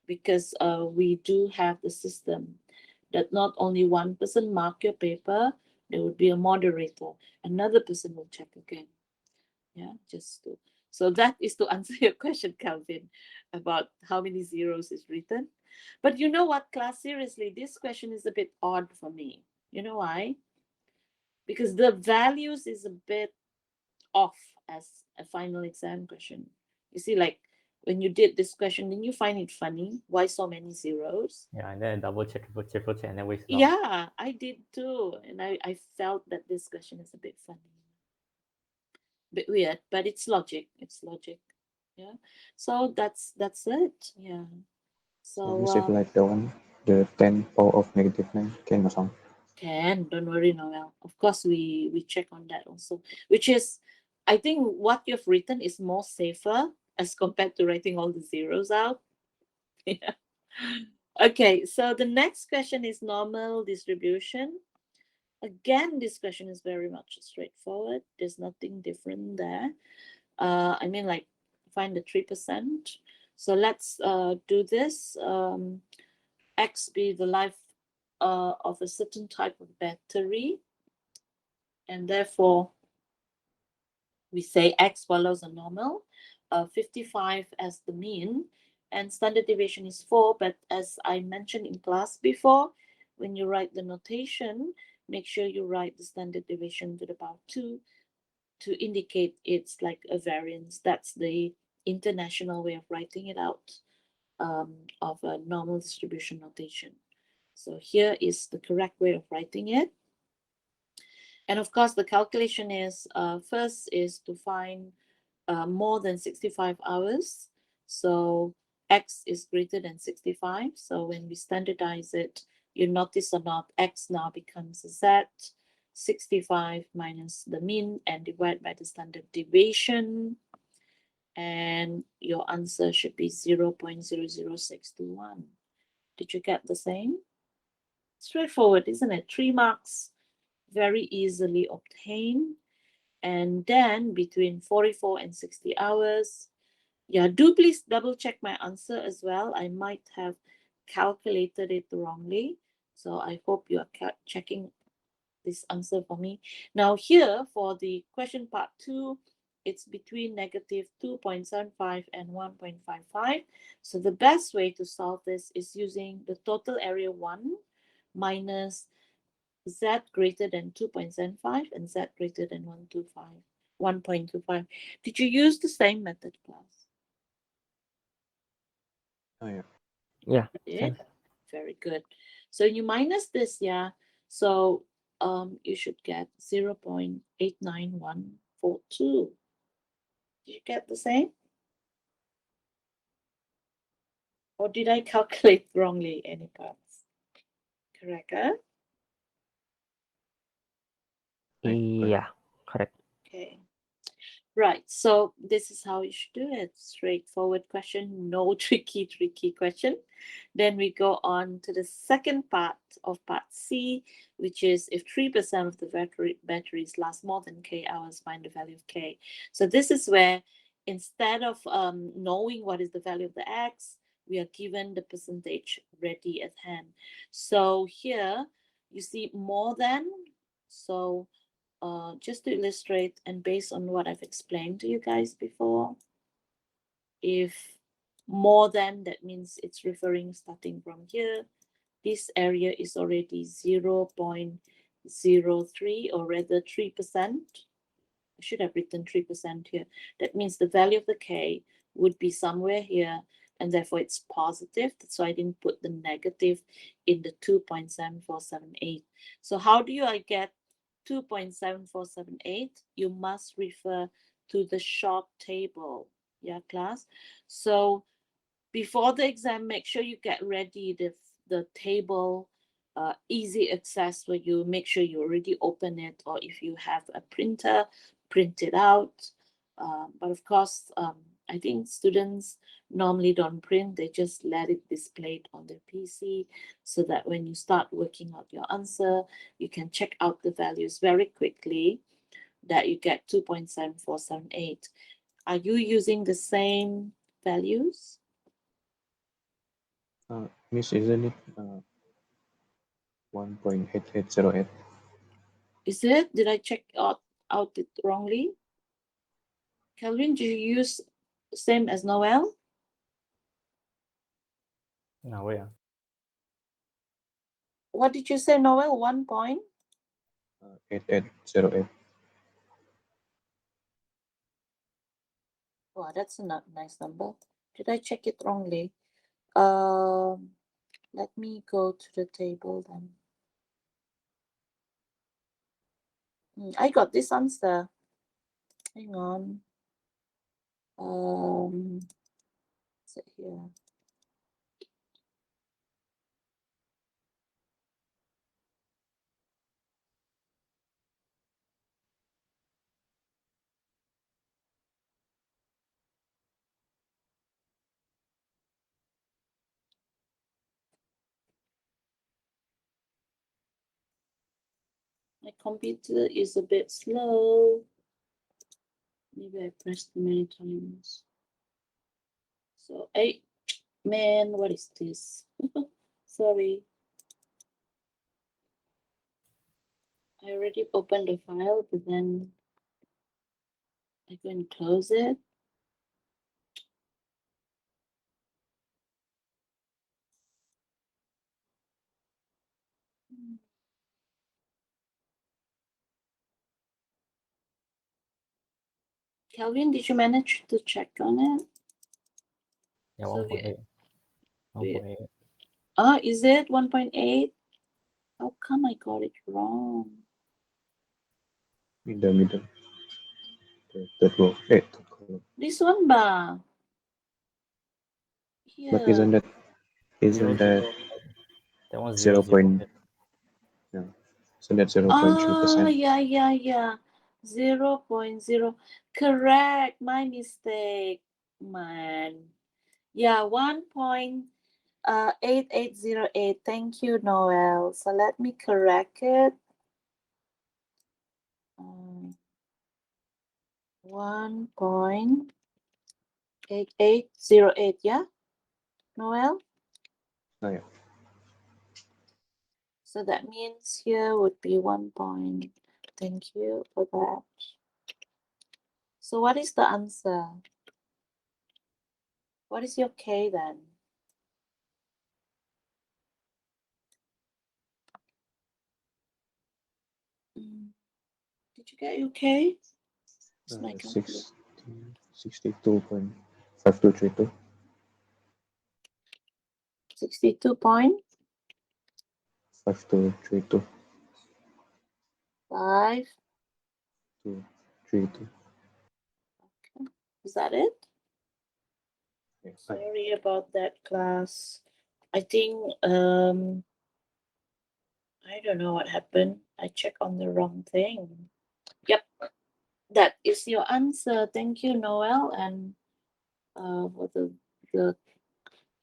because we do have the system that not only one person mark your paper, there would be a moderator, another person will check again. Yeah, so that is to answer your question, Calvin, about how many zeros is written. But you know what, class, seriously, this question is a bit odd for me. You know why? Because the values is a bit off as a final exam question. You see, like when you did this question, didn't you find it funny? Why so many zeros? Yeah, and then double check, triple check, and then waste out. Yeah, I did too. And I felt that this question is a bit funny. Bit weird, but it's logic. It's logic. Yeah. So that's it. Yeah. Can you So save like the 10 power of -9? Can or some? don't worry, Noel. Of course, we check on that also, which is, I think what you've written is more safer as compared to writing all the zeros out. Yeah. Okay. So the next question is normal distribution. Again, this question is very much straightforward. There's nothing different there. Like find the 3%. So let's do this. X be the life of a certain type of battery, and therefore we say X follows a normal, 55 as the mean, and standard deviation is 4. But as I mentioned in class before, when you write the notation, make sure you write the standard deviation to the power 2 to indicate it's like a variance. That's the international way of writing it out, of a normal distribution notation. So here is the correct way of writing it. And of course, the calculation is first is to find more than 65 hours. So x is greater than 65. So when we standardize it, you notice or not, x now becomes z, 65 minus the mean and divide by the standard deviation. And your answer should be 0.00621. Did you get the same? Straightforward, isn't it? 3 marks, very easily obtained. And then between 44 and 60 hours, yeah, do please double check my answer as well. I might have calculated it wrongly. So I hope you are checking this answer for me. Now here for the question part 2, it's between negative 2.75 and 1.55. So the best way to solve this is using the total area 1 minus z greater than 2.75 and z greater than 1.25. Did you use the same method, class? Oh, yeah. Yeah. Did? Same. Very good. So you minus this, yeah. So you should get 0.89142. Did you get the same? Or did I calculate wrongly any parts? Correct, huh? Right. Yeah. Correct. Okay. Right, so this is how you should do it. Straightforward question, no tricky question. Then we go on to the second part of part C, which is if 3% of the batteries last more than k hours, find the value of k. So this is where instead of knowing what is the value of the x, we are given the percentage ready at hand. So here you see more than, so just to illustrate and based on what I've explained to you guys before, if more than, that means it's referring starting from here, this area is already 0.03 or rather 3%. I should have written 3% here. That means the value of the K would be somewhere here and therefore it's positive. That's why I didn't put the negative in the 2.7478. So how do I get 2.7478? You must refer to the short table. Yeah, class. So before the exam, make sure you get ready the table, easy access, where you make sure you already open it, or if you have a printer, print it out. But of course, I think students normally don't print, they just let it displayed on their PC so that when you start working out your answer, you can check out the values very quickly that you get 2.7478. Are you using the same values? Miss, isn't it 1.8808? Is it? Did I check out it wrongly? Kelvin, do you use same as Noel? Now wait. What did you say, Noel? 1 point? 8808. Wow, that's a nice number. Did I check it wrongly? Let me go to the table then. I got this answer. Hang on. Is it here? My computer is a bit slow. Maybe I pressed many times. So, hey, man, what is this? Sorry. I already opened the file, but then I go and close it. Kelvin, did you manage to check on it? Yeah, So 1.8. 1.8. Is it 1.8? How come I got it wrong? In the middle. The third row. Third column. This one ba. But Here. isn't that Zero, zero. That one's 0 zero, zero. point? Yeah. Isn't that 0.3%? Yeah. 0.0. Correct. My mistake. Man. Yeah, 1.8808. Thank you, Noel. So let me correct it. 1.8808. Yeah, Noel? Oh, yeah. So that means here would be 1 point. Thank you for that. So what is the answer? What is your K then? Did you get your K? It's my calculator. 62.5232. 62 point 5232. 5. 232. Is that it? Yeah. Sorry about that, class. I think I don't know what happened. I checked on the wrong thing. Yep, that is your answer. Thank you, Noel, and for the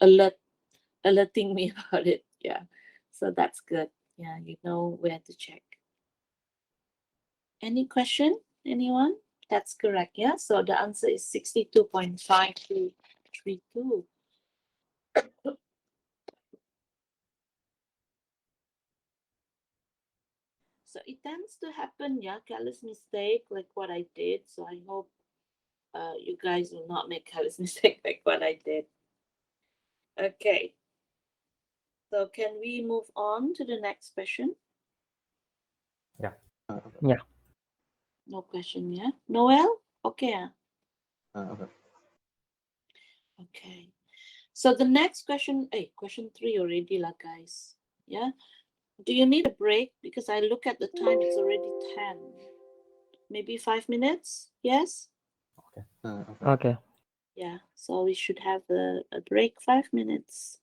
alert alerting me about it. Yeah, so that's good. Yeah, you know where to check. Any question? Anyone? That's correct. Yeah. So the answer is 62.5232. So it tends to happen, yeah, careless mistake like what I did. So I hope you guys will not make careless mistake like what I did. Okay. So can we move on to the next question? Yeah. Yeah. No question, yeah. Noel? Okay. Okay. Okay. So the next question, question 3 already lah, guys. Yeah. Do you need a break? Because I look at the time, it's already 10. Maybe 5 minutes? Yes? Okay. Okay. Yeah. So we should have a break 5 minutes.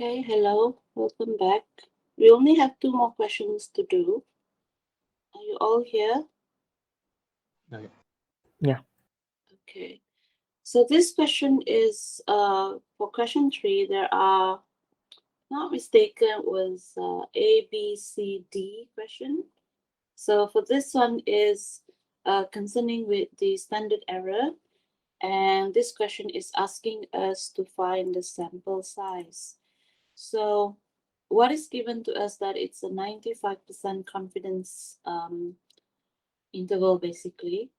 Okay, hello, welcome back. We only have 2 more questions to do. Are you all here? Okay. Yeah. Okay. So this question is for question 3. There are, not mistaken, was A, B, C, D question. So for this one is concerning with the standard error, and this question is asking us to find the sample size. So what is given to us that it's a 95% confidence interval basically,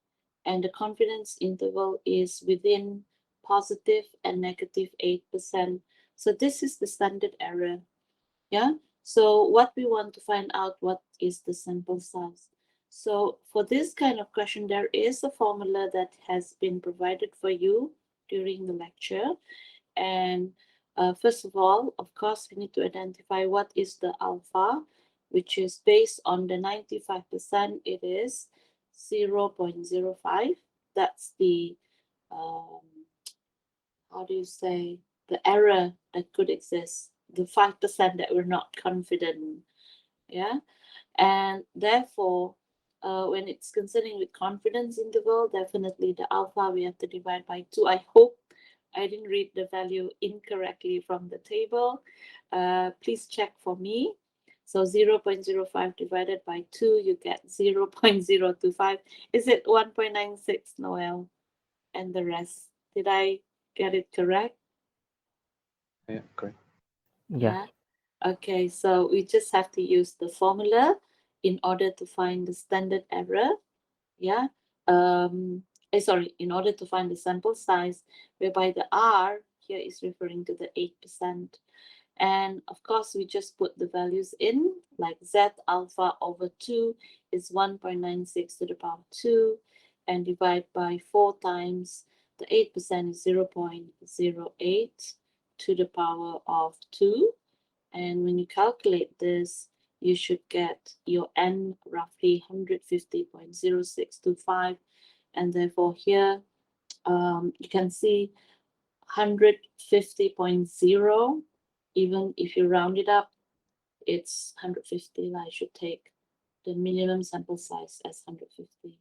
and the confidence interval is within positive and negative 8%. So this is the standard error. Yeah. So what we want to find out, what is the sample size? So for this kind of question, there is a formula that has been provided for you during the lecture. And first of all, of course, we need to identify what is the alpha, which is based on the 95%, it is 0.05. That's the, how do you say, the error that could exist, the 5% that we're not confident. Yeah. And therefore, when it's concerning with confidence interval, definitely the alpha we have to divide by 2. I hope I didn't read the value incorrectly from the table. Please check for me. So 0.05 divided by 2, you get 0.025. Is it 1.96, Noel? And the rest, did I get it correct? Yeah, correct. Yeah. Okay, so we just have to use the formula in order to find the standard error. Yeah. Sorry, in order to find the sample size, whereby the R here is referring to the 8%. And of course, we just put the values in, like Z alpha over 2 is 1.96 to the power 2, and divide by 4 times the 8% is 0.08 to the power of 2. And when you calculate this, you should get your N roughly 150.0625. And therefore here, you can see 150.0. Even if you round it up, it's 150. I should take the minimum sample size as 150.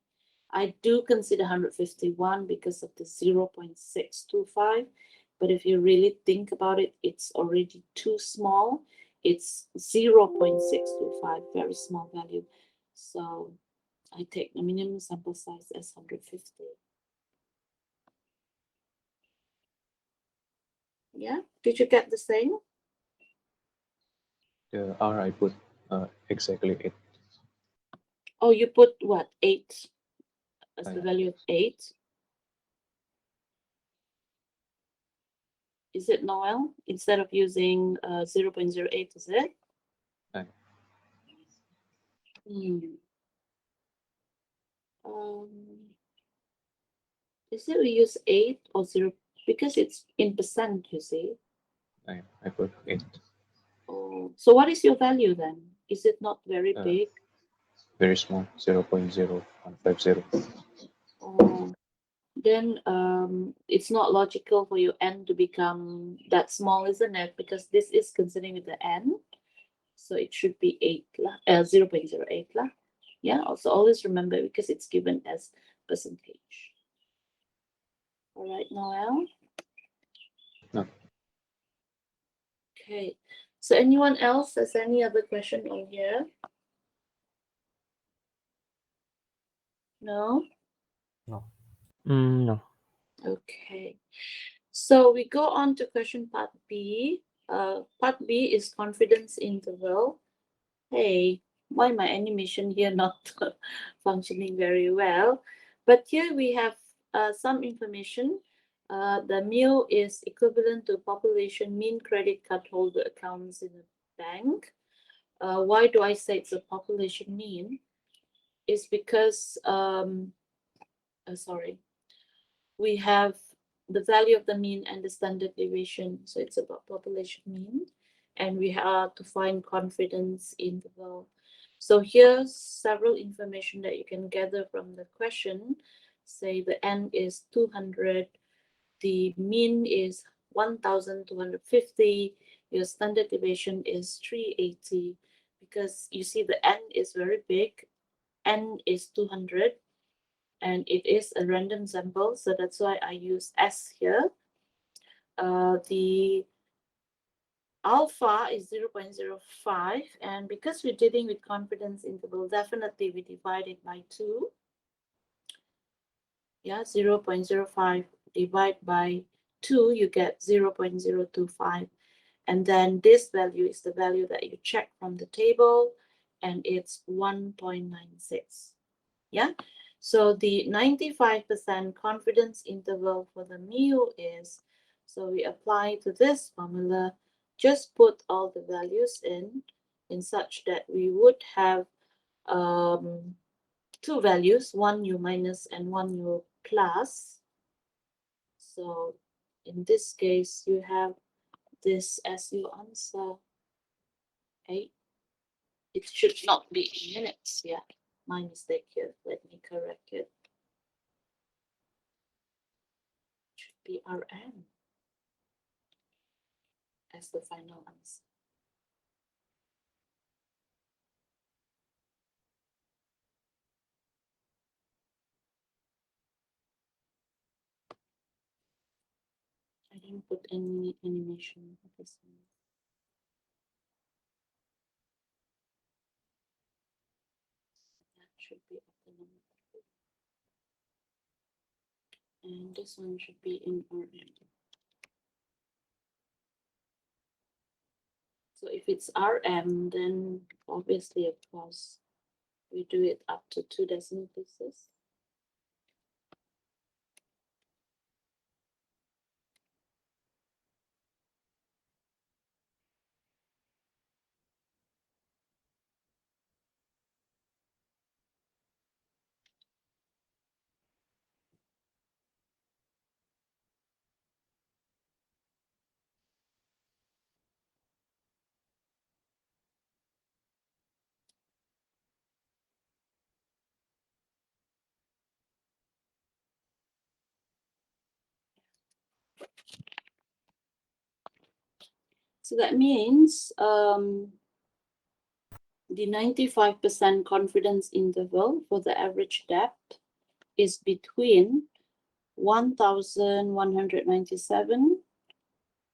I do consider 151 because of the 0.625. But if you really think about it, it's already too small. It's 0.625, very small value. So I take the minimum sample size as 150. Yeah, did you get the same? The R I put exactly 8. Oh, you put what, 8 as the Yeah. value of 8? Is it Noel? Instead of using 0.08, is it? Yeah. Is it we use 8 or 0? Because it's in percent, you see. I put 8. Oh, so what is your value then? Is it not very big? Very small, 0.0150. Oh, then it's not logical for your n to become that small, isn't it? Because this is considering with the n, so it should be 8 lah, 0.08 lah. Yeah. Also, always remember because it's given as percentage. All right, Noel. No. Okay. So anyone else has any other question on here? No. No. No. Okay. So we go on to question part B. Part B is confidence interval. Hey, why my animation here not functioning very well? But here we have some information. The meal is equivalent to population mean credit card holder accounts in a bank. Why do I say it's a population mean? Is because, sorry, we have the value of the mean and the standard deviation. So it's about population mean. And we have to find confidence interval. So here's several information that you can gather from the question. Say the n is 200, the mean is 1,250, your standard deviation is 380 because you see the n is very big. N is 200 and it is a random sample, so that's why I use S here. The alpha is 0.05, and because we're dealing with confidence interval, definitely we divide it by 2. Yeah, 0.05 divide by 2, you get 0.025. And then this value is the value that you check from the table, and it's 1.96. Yeah, so the 95% confidence interval for the mu is, so we apply to this formula, just put all the values in such that we would have two values, one u minus and one u plus. So in this case, you have this as your answer. Okay, it should not be in minutes. Yeah, my mistake here. Let me correct it. It should be Rm as the final answer. I didn't put any animation for this one. That should be at the number 3. And this one should be in Rm. So if it's Rm, then obviously, of course, we do it up to 2 decimal places. So that means the 95% confidence interval for the average depth is between 1,197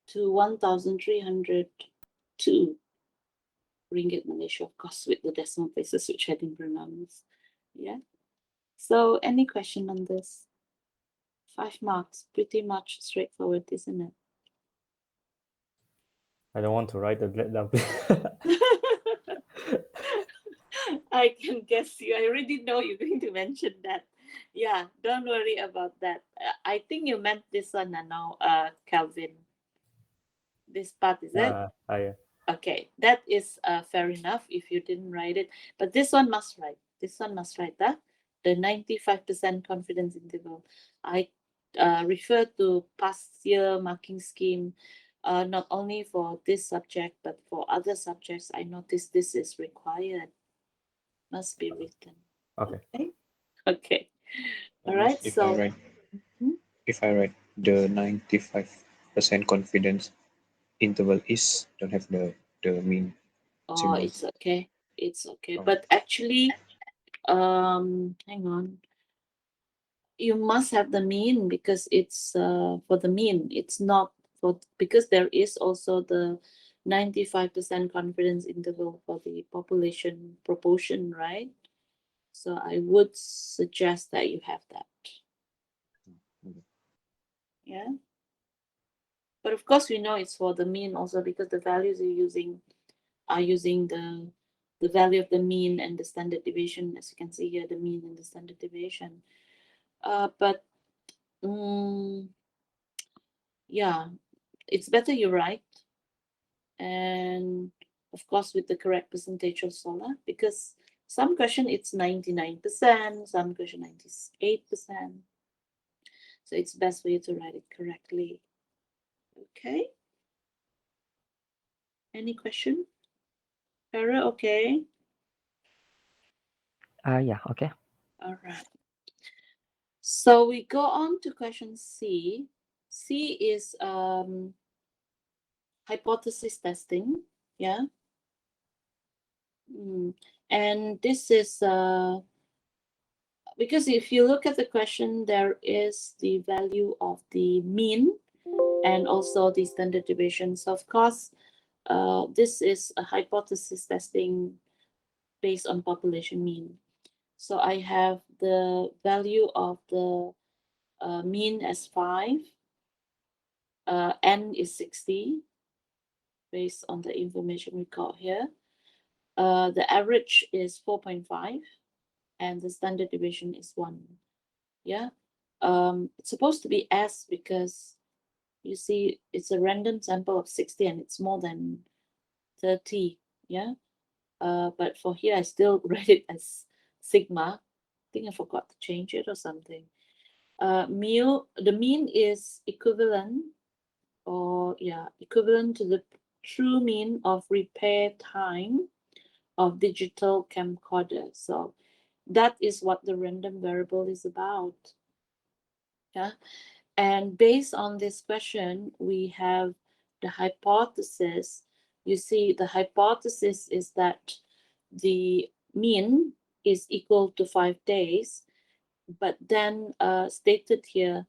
to 1,302 ringgit Malaysia, of course, with the decimal places which I didn't pronounce. Yeah. So any question on this? 5 marks, pretty much straightforward, isn't it? I don't want to write the let down. I can guess you. I already know you're going to mention that. Yeah, don't worry about that. I think you meant this one now, Calvin. This part, is it? Okay, that is fair enough if you didn't write it. But this one must write. This one must write that. The 95% confidence interval. I refer to past year marking scheme, not only for this subject, but for other subjects. I noticed this is required. Must be written. Okay. Okay. All Miss, right. if So, I write, Mhm. if I write the 95% confidence interval is, don't have the mean oh, symbol. it's okay. It's okay. Oh. But actually, hang on. You must have the mean because it's for the mean. It's not for, because there is also the 95% confidence interval for the population proportion, right? So I would suggest that you have that. Okay. Yeah. But of course, we know it's for the mean also because the values you're using are using the value of the mean and the standard deviation. As you can see here, the mean and the standard deviation. But yeah, it's better you write, and of course with the correct percentage of solar, because some question it's 99%, some question 98%. So it's best for you to write it correctly. Okay. Any question? Farah, okay. Yeah, okay. All right. So we go on to question C. C is hypothesis testing. Yeah. And this is because if you look at the question, there is the value of the mean and also the standard deviation. So of course, this is a hypothesis testing based on population mean. So I have the value of the mean as 5, n is 60, based on the information we got here. The average is 4.5, and the standard deviation is 1. Yeah, it's supposed to be S because you see it's a random sample of 60 and it's more than 30. Yeah, but for here I still read it as sigma. I think I forgot to change it or something. The mean is equivalent, or equivalent to the true mean of repair time of digital camcorder. So that is what the random variable is about. Yeah, and based on this question, we have the hypothesis. You see, the hypothesis is that the mean is equal to 5 days, but then stated here,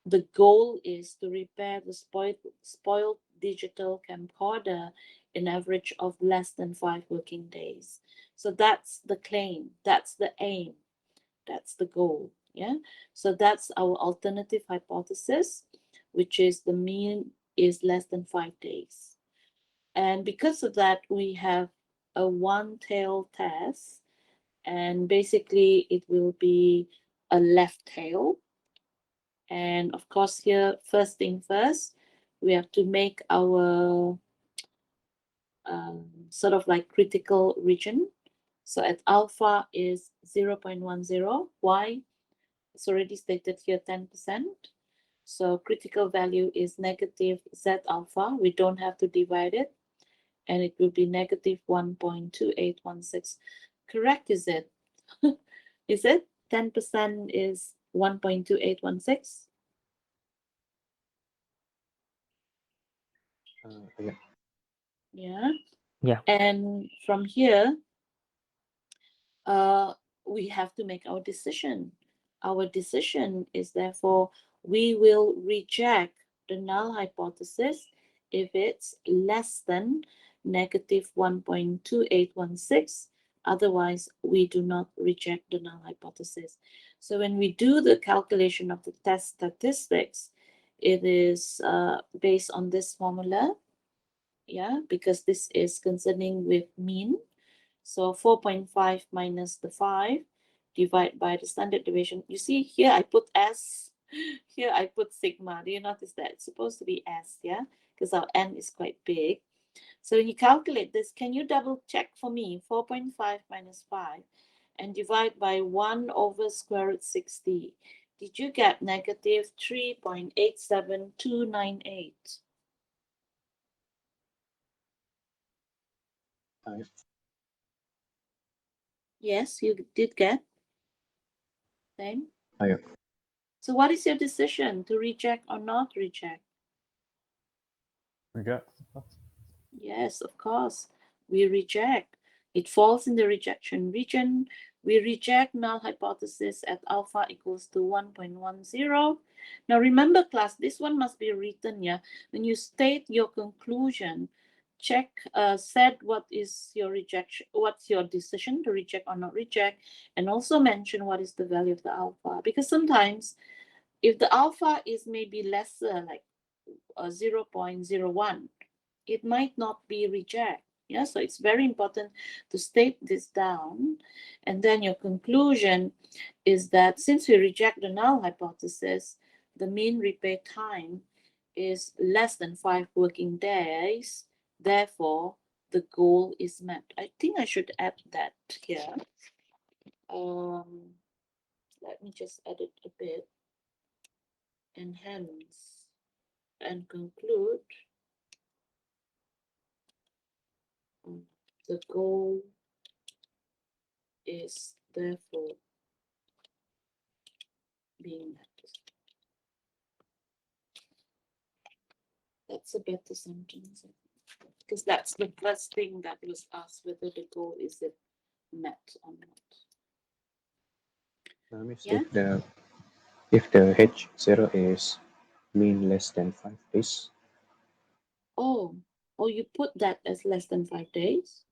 the goal is to repair the spoiled digital camcorder in average of less than 5 working days. So that's the claim, that's the aim, that's the goal. Yeah, so that's our alternative hypothesis, which is the mean is less than 5 days. And because of that, we have a one-tail test, and basically it will be a left tail. And of course here, first thing first, we have to make our sort of like critical region. So at alpha is 0.10, y, it's already stated here 10%. So critical value is negative z alpha. We don't have to divide it. And it will be negative 1.2816. Correct, is it? Is it? 10% is 1.2816? Yeah. Yeah. Yeah. And from here, we have to make our decision. Our decision is therefore we will reject the null hypothesis if it's less than negative 1.2816. Otherwise, we do not reject the null hypothesis. So when we do the calculation of the test statistics, it is based on this formula. Yeah, because this is concerning with mean. So 4.5 minus the 5 divided by the standard deviation. You see here I put S, here I put sigma. Do you notice that? It's supposed to be S, yeah? Because our N is quite big. So when you calculate this, can you double check for me? 4.5 minus 5 and divide by 1 over square root 60. Did you get negative 3.87298? Yes, you did get. Same. Yeah. So what is your decision, to reject or not reject? Reject. Yes, of course, we reject. It falls in the rejection region. We reject null hypothesis at alpha equals to 1.10. Now remember class, this one must be written, yeah? When you state your conclusion, check, said what is your rejection, what's your decision to reject or not reject, and also mention what is the value of the alpha. Because sometimes if the alpha is maybe lesser, like 0.01, it might not be reject. Yeah, so it's very important to state this down. And then your conclusion is that since we reject the null hypothesis, the mean repair time is less than 5 working days. Therefore, the goal is met. I think I should add that here. Let me just edit a bit. And hence, and conclude, the goal is therefore being met. That's a better sentence. Because that's the first thing that was asked, whether the goal is it met or not. Miss, Yeah. if the H0 is mean less than 5 days, Oh, you put that as less than 5 days?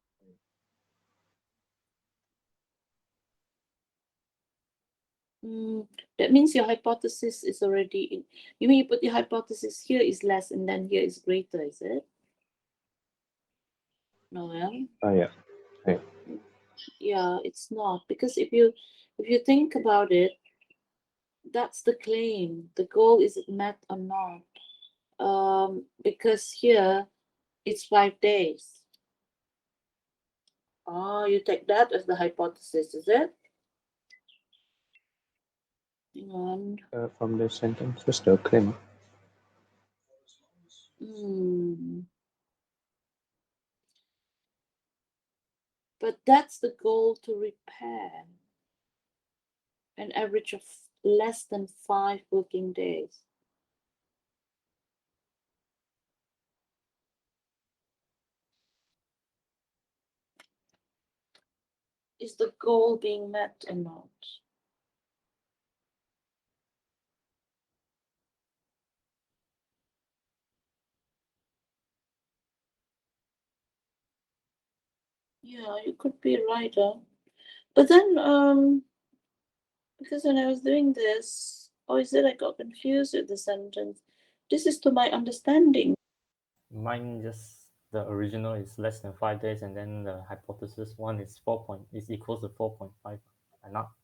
That means your hypothesis is already in. You mean you put the hypothesis here is less and then here is greater, is it? No, yeah, yeah. yeah, it's not, because if you think about it, that's the claim. The goal is it met or not? Because here it's 5 days. Oh, you take that as the hypothesis, is it? Hang on. From the sentence, just the claim. But that's the goal to repair an average of less than 5 working days. Is the goal being met or not? Yeah, you could be right, huh? But then, because when I was doing this, or is it I got confused with the sentence? This is to my understanding. Mine just the original is less than 5 days, and then the hypothesis one is is equals to 4.5. And not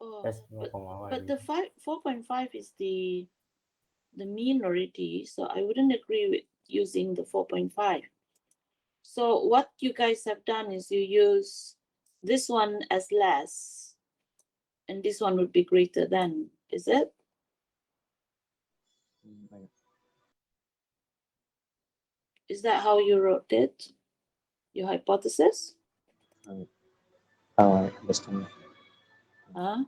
Oh, that's not from what I but the read. 4.5 is the mean already, so I wouldn't agree with using the 4.5. So what you guys have done is you use this one as less, and this one would be greater than, is it? Is that how you wrote it? Your hypothesis? How I understand it. Huh?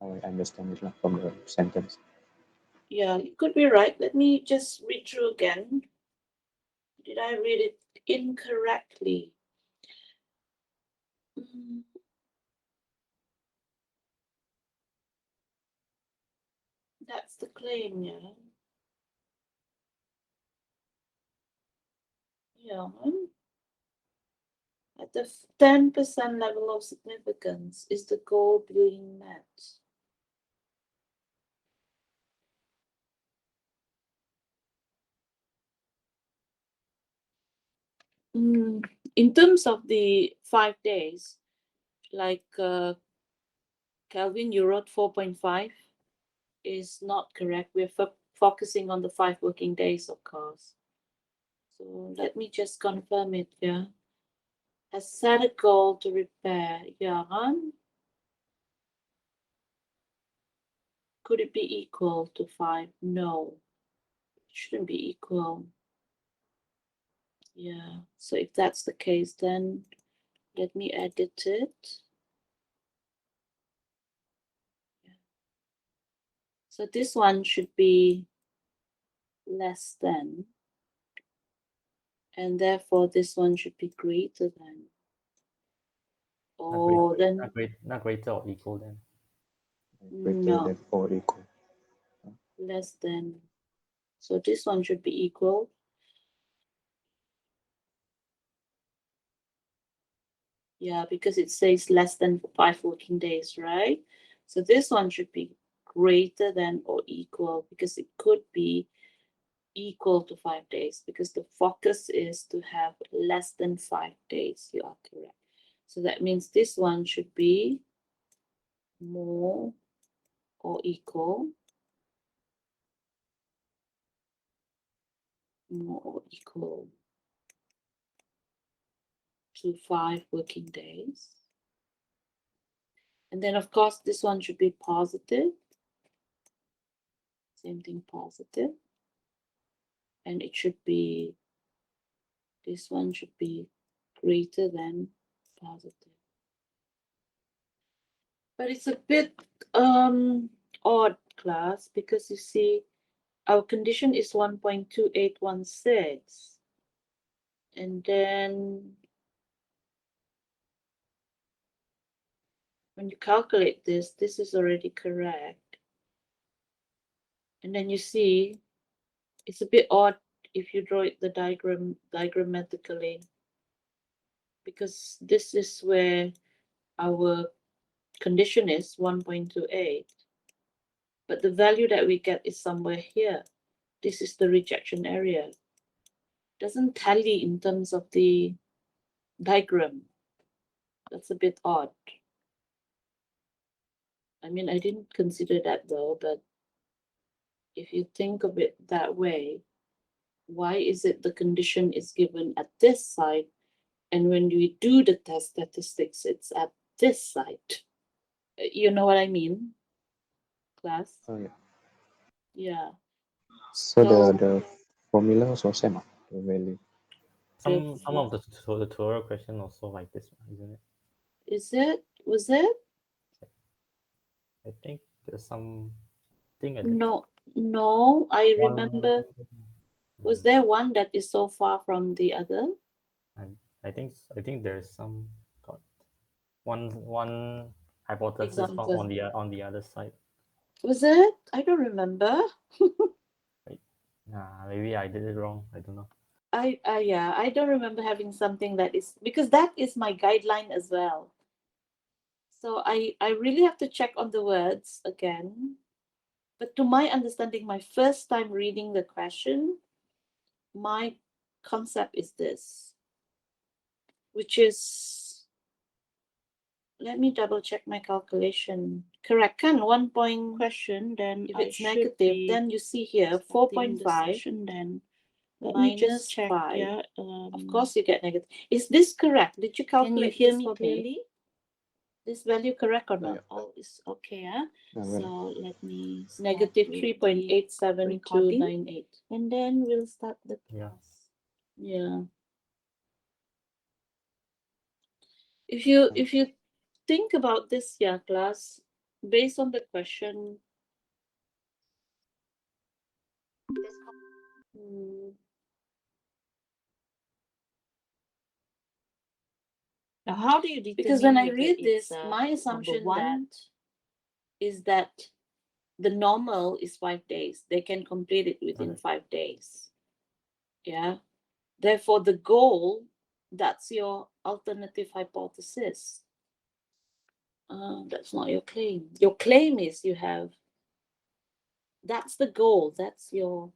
How I understand it from the sentence. Yeah, you could be right. Let me just read through again. Did I read it incorrectly? Mm, That's the claim, yeah. Yeah. At the 10% level of significance, is the goal being met? In terms of the 5 days, like Calvin, you wrote 4.5 is not correct. We're focusing on the 5 working days, of course. So let me just confirm it here. Has set a goal to repair. Yeah. Could it be equal to 5? No, it shouldn't be equal. Yeah. So if that's the case, then let me edit it. Yeah. So this one should be less than, and therefore this one should be greater than. Oh, then Not greater or equal then. Greater no, than or equal. less than. So this one should be equal. Yeah, because it says less than 5 working days, right? So this one should be greater than or equal, because it could be equal to 5 days, because the focus is to have less than 5 days. You are correct. So that means this one should be more or equal. More or equal to 5 working days. And then, of course, this one should be positive. Same thing, positive. And it should be, this one should be greater than positive. But it's a bit odd, class, because you see, our condition is 1.2816. And then when you calculate this, this is already correct. And then you see it's a bit odd if you draw it the diagrammatically, because this is where our condition is 1.28, but the value that we get is somewhere here. This is the rejection area. Doesn't tally in terms of the diagram. That's a bit odd. I mean, I didn't consider that though, but if you think of it that way, why is it the condition is given at this site, and when we do the test statistics, it's at this site? You know what I mean, class? Oh, yeah. Yeah. So So- the formula also same, the value. Some of the tutorial question also like this, isn't it? Is it? Was it? I think there's some thing at No, no. I one- remember. Was there one that is so far from the other? I think there's some got one hypothesis Example. on the other side. Was it? I don't remember. Maybe I did it wrong. I don't know. Yeah, I don't remember having something that is, because that is my guideline as well. So I really have to check on the words again. But to my understanding, my first time reading the question, my concept is this, which is, let me double check my calculation. Correct, can 1 point question, then if it's negative, then you see here 4.5, then let me just check 5. Yeah, of course you get negative. Is this correct? Did you calculate hear this me for clearly? This value correct or Oh, not? yeah. All is okay, huh? Ah, So well, let me start Negative with 3.87298. and then we'll start the Yeah. class. Yeah. If you think about this, yeah, class, based on the question, hmm, Now, how do you determine because when I whether read it's, this, my number assumption one? is that the normal is 5 days. They can complete it within Okay. 5 days. Yeah. Therefore, the goal, that's your alternative hypothesis. That's not your claim. Your claim is you have, that's the goal. That's your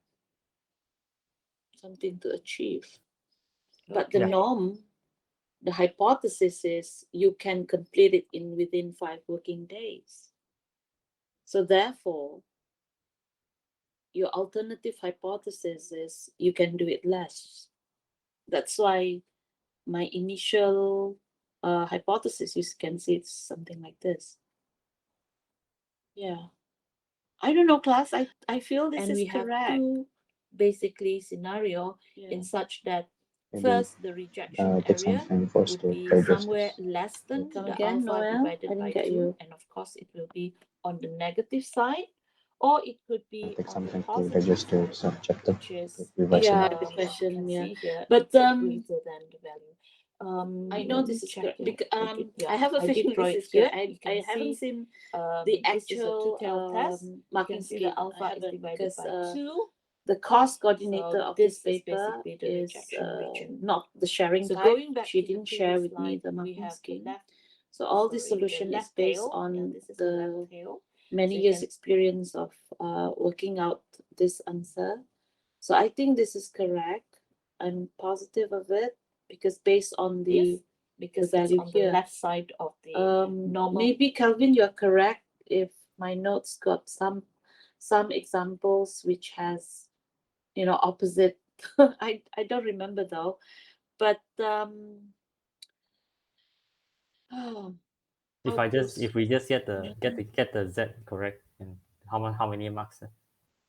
something to achieve. But the Yeah. norm, the hypothesis is you can complete it in within 5 working days. So therefore, your alternative hypothesis is you can do it less. That's why my initial hypothesis, you can see it's something like this. Yeah. I don't know, class. I feel this And is we have correct. two basically scenario Yeah. in such that maybe first the rejection take some area time for us would to be digest somewhere this. less than Come the again, alpha Noel? divided I didn't by get 2, you. and of course it will be on the negative side, or it could be Take on some the time to positive digest the side, chapter, which is to revise Yeah, it. the question, you can yeah. see here But, it's greater than the value. I know Let this me is check correct. it. Because, Yeah, I have a I did feeling draw this it is here. correct. You I can haven't see, seen the this is a actual two-tailed test. You marking can see scheme. the alpha I is haven't, divided because by 2. the course coordinator So of this this is paper basically the is rejection region. not the sharing So type. going back She to the didn't share previous with me slide, the we marking have the scheme. left. So all this sorry, the solution is left based tail. on Yeah, this is the the left tail. many So you years can- experience of working out this answer. So I think this is correct. I'm positive of it because based on This, the because it's value on here. the left side of the normal. Maybe Calvin, you're correct if my notes got some examples which has, opposite. I don't remember though, but oh, If we just get the Z correct, and how many marks?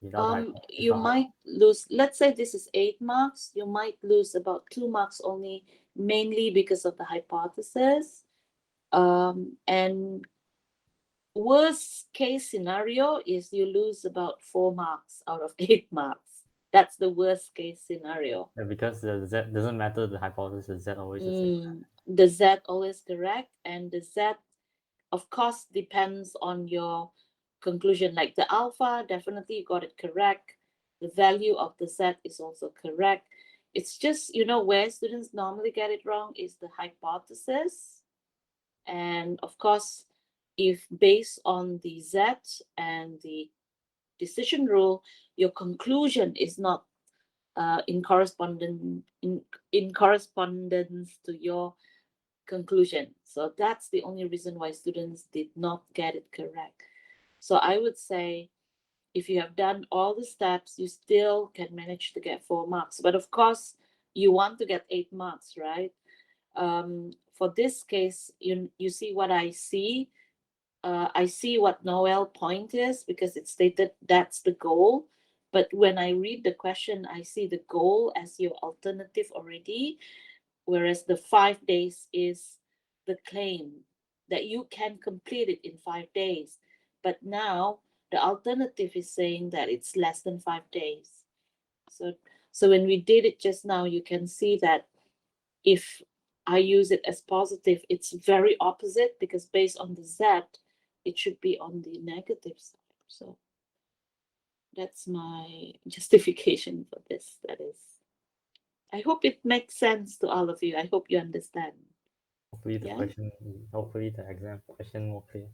Without you might lose, let's say this is 8 marks, you might lose about 2 marks only, mainly because of the hypothesis, and worst case scenario is you lose about 4 marks out of 8 marks. That's the worst case scenario. Yeah, because the Z doesn't matter the hypothesis, Z always the same. The Z always correct, and the Z, of course, depends on your conclusion. Like the alpha, definitely you got it correct. The value of the Z is also correct. It's just, where students normally get it wrong is the hypothesis. And of course, if based on the Z and the decision rule, your conclusion is not in correspondence to your conclusion. So that's the only reason why students did not get it correct. So I would say if you have done all the steps, you still can manage to get 4 marks. But of course, you want to get 8 marks, right? For this case, you see what I see. I see what Noel point is because it stated that's the goal. But when I read the question, I see the goal as your alternative already, whereas the 5 days is the claim that you can complete it in 5 days. But now the alternative is saying that it's less than 5 days. So when we did it just now, you can see that if I use it as positive, it's very opposite because based on the Z, it should be on the negative side. So that's my justification for this. That is, I hope it makes sense to all of you. I hope you understand. Hopefully the Yeah. question, hopefully the exam question more clear.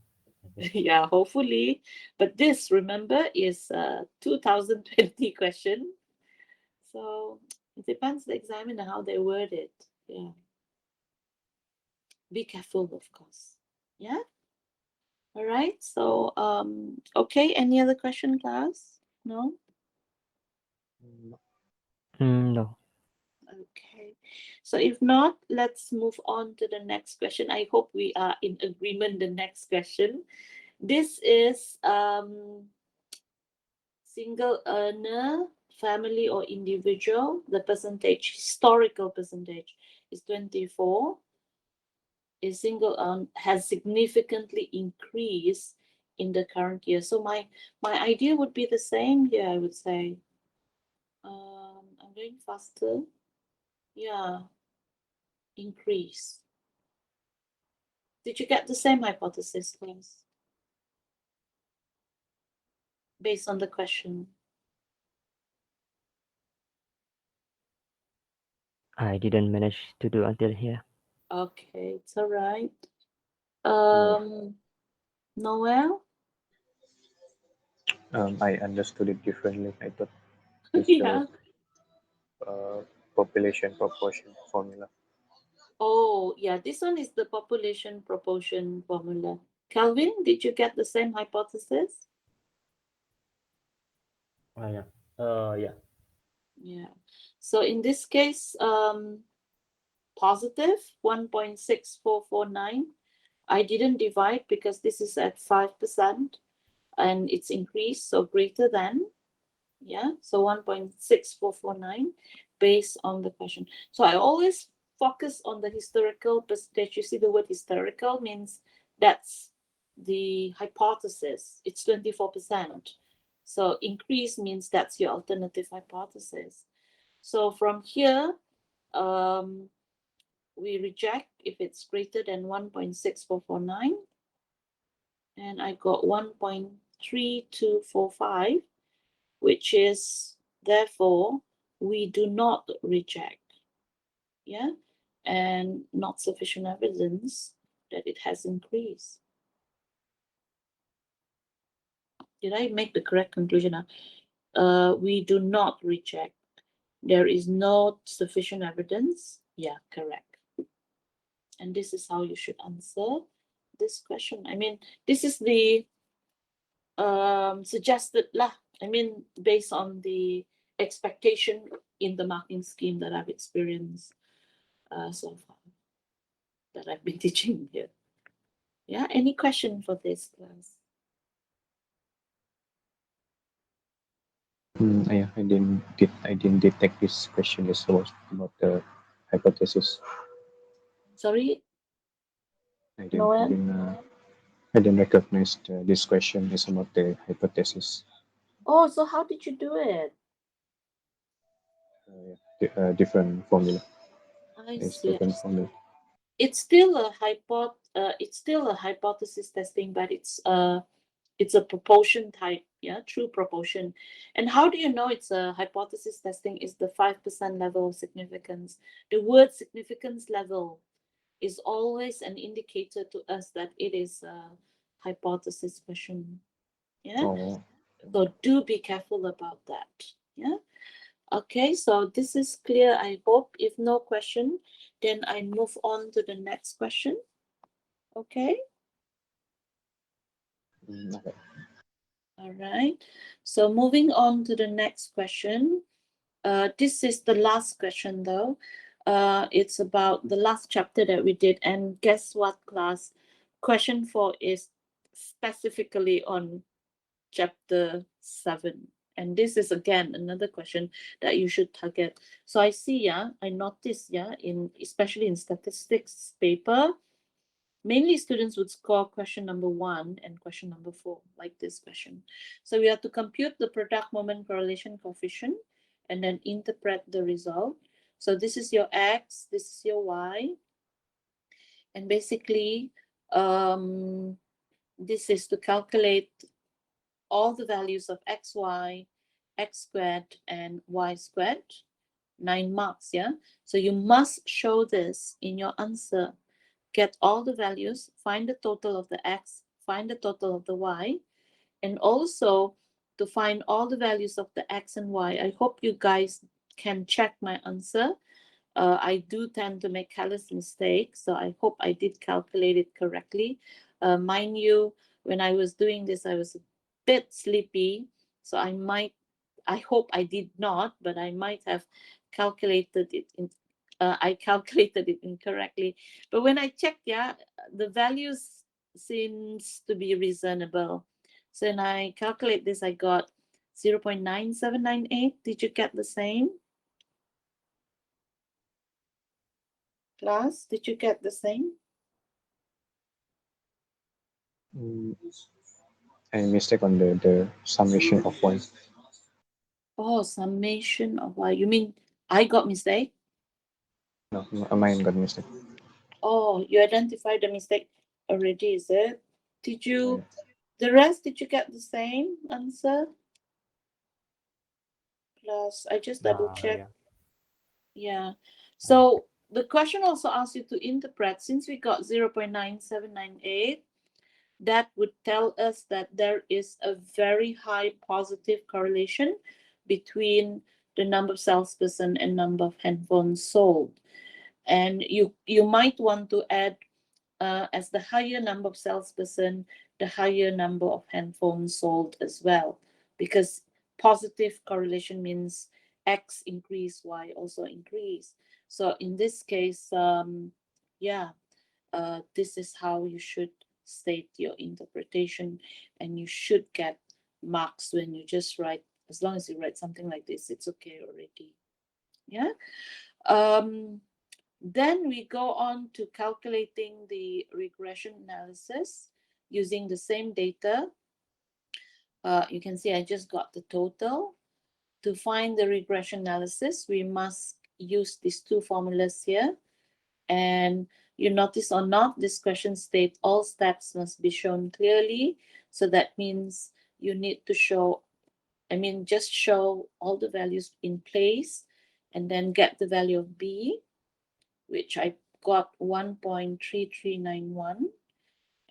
Yeah, hopefully. But this, remember, is a 2020 question. So it depends the examiner how they word it. Yeah. Be careful, of course. Yeah. All right. So okay. Any other question, class? No? No. Okay. So if not, let's move on to the next question. I hope we are in agreement the next question. This is single earner, family or individual. The percentage, historical percentage is 24. Is single earn has significantly increased in the current year. So my idea would be the same here, I would say. I'm going faster. Yeah, increase. Did you get the same hypothesis, class? Based on the question. I didn't manage to do until here. Okay, it's all right. No. Noel? I understood it differently. I thought it's Yeah. the population proportion formula. Oh, yeah, this one is the population proportion formula. Calvin, did you get the same hypothesis? Yeah. Yeah. Yeah. So in this case, positive 1.6449. I didn't divide because this is at 5% and it's increased, so greater than, yeah, so 1.6449 based on the question. So I always focus on the historical percentage. You see the word historical means that's the hypothesis. It's 24%. So increase means that's your alternative hypothesis. So from here, um, we reject if it's greater than 1.6449. And I got 1.3245, which is therefore we do not reject. Yeah. And not sufficient evidence that it has increased. Did I make the correct conclusion? We do not reject. There is no sufficient evidence. Yeah, correct. And this is how you should answer this question. I mean, this is the suggested lah. I mean, based on the expectation in the marking scheme that I've experienced so far, that I've been teaching here. Yeah, any question for this class? Yeah, I didn't detect this question is about the hypothesis. Sorry, I Noel? didn't I didn't recognize this question is about the hypothesis. Oh, so how did you do it? Different formula. I It's see. different formula. It's still a hypothesis testing, but it's a proportion type, yeah, true proportion. And how do you know it's a hypothesis testing? Is the 5% level of significance. The word significance level is always an indicator to us that it is a hypothesis question. Yeah. Oh, So do be careful about that. Yeah. Okay, so this is clear, I hope. If no question, then I move on to the next question. Okay. okay. All right. So moving on to the next question. This is the last question though. It's about the last chapter that we did. And guess what, class? Question 4 is specifically on chapter 7. And this is again another question that you should target. So I see, yeah, I noticed, yeah, especially in statistics paper, mainly students would score question number 1 and question number 4, like this question. So we have to compute the product moment correlation coefficient and then interpret the result. So this is your X, this is your Y. And basically, this is to calculate all the values of X, Y, X squared, and Y squared. 9 marks, yeah? So you must show this in your answer. Get all the values, find the total of the X, find the total of the Y, and also to find all the values of the X and Y. I hope you guys can check my answer. I do tend to make careless mistakes, so I hope I did calculate it correctly. Mind you, when I was doing this, I was a bit sleepy, so I hope I did not, but I might have calculated it I calculated it incorrectly. But when I checked, yeah, the values seems to be reasonable. So when I calculate this, I got 0.9798. Did you get the same? Class, did you get the same? Mm, I mistake on the summation of one. Oh, summation of y. You mean I got mistake? No, mine got mistake. Oh, you identified the mistake already, is it? Did you, Yeah. the rest, did you get the same answer? Plus, I just double check. Yeah. Yeah. So the question also asks you to interpret, since we got 0.9798, that would tell us that there is a very high positive correlation between the number of salesperson and number of handphones sold. And you might want to add, as the higher number of salesperson, the higher number of handphones sold as well, because positive correlation means X increase, Y also increase. So in this case, yeah, this is how you should state your interpretation, and you should get marks when you just write. As long as you write something like this, it's okay already. Yeah. Then we go on to calculating the regression analysis using the same data. You can see I just got the total. To find the regression analysis, we must use these two formulas here. And you notice or not, this question states all steps must be shown clearly. So that means you need to show, just show all the values in place and then get the value of B, which I got 1.3391,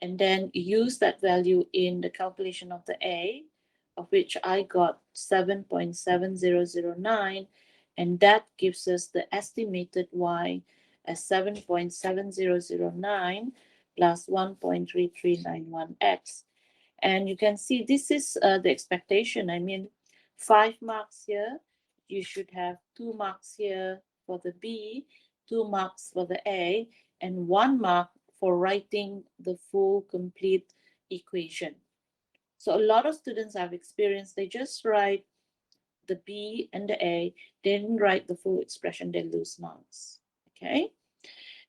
and then use that value in the calculation of the A, of which I got 7.7009, and that gives us the estimated Y as 7.7009 plus 1.3391x. And you can see this is the expectation. 5 marks here. You should have 2 marks here for the B, 2 marks for the A, and 1 mark for writing the full complete equation. So a lot of students have experienced, they just write the B and the A, they didn't write the full expression, they lose marks. Okay.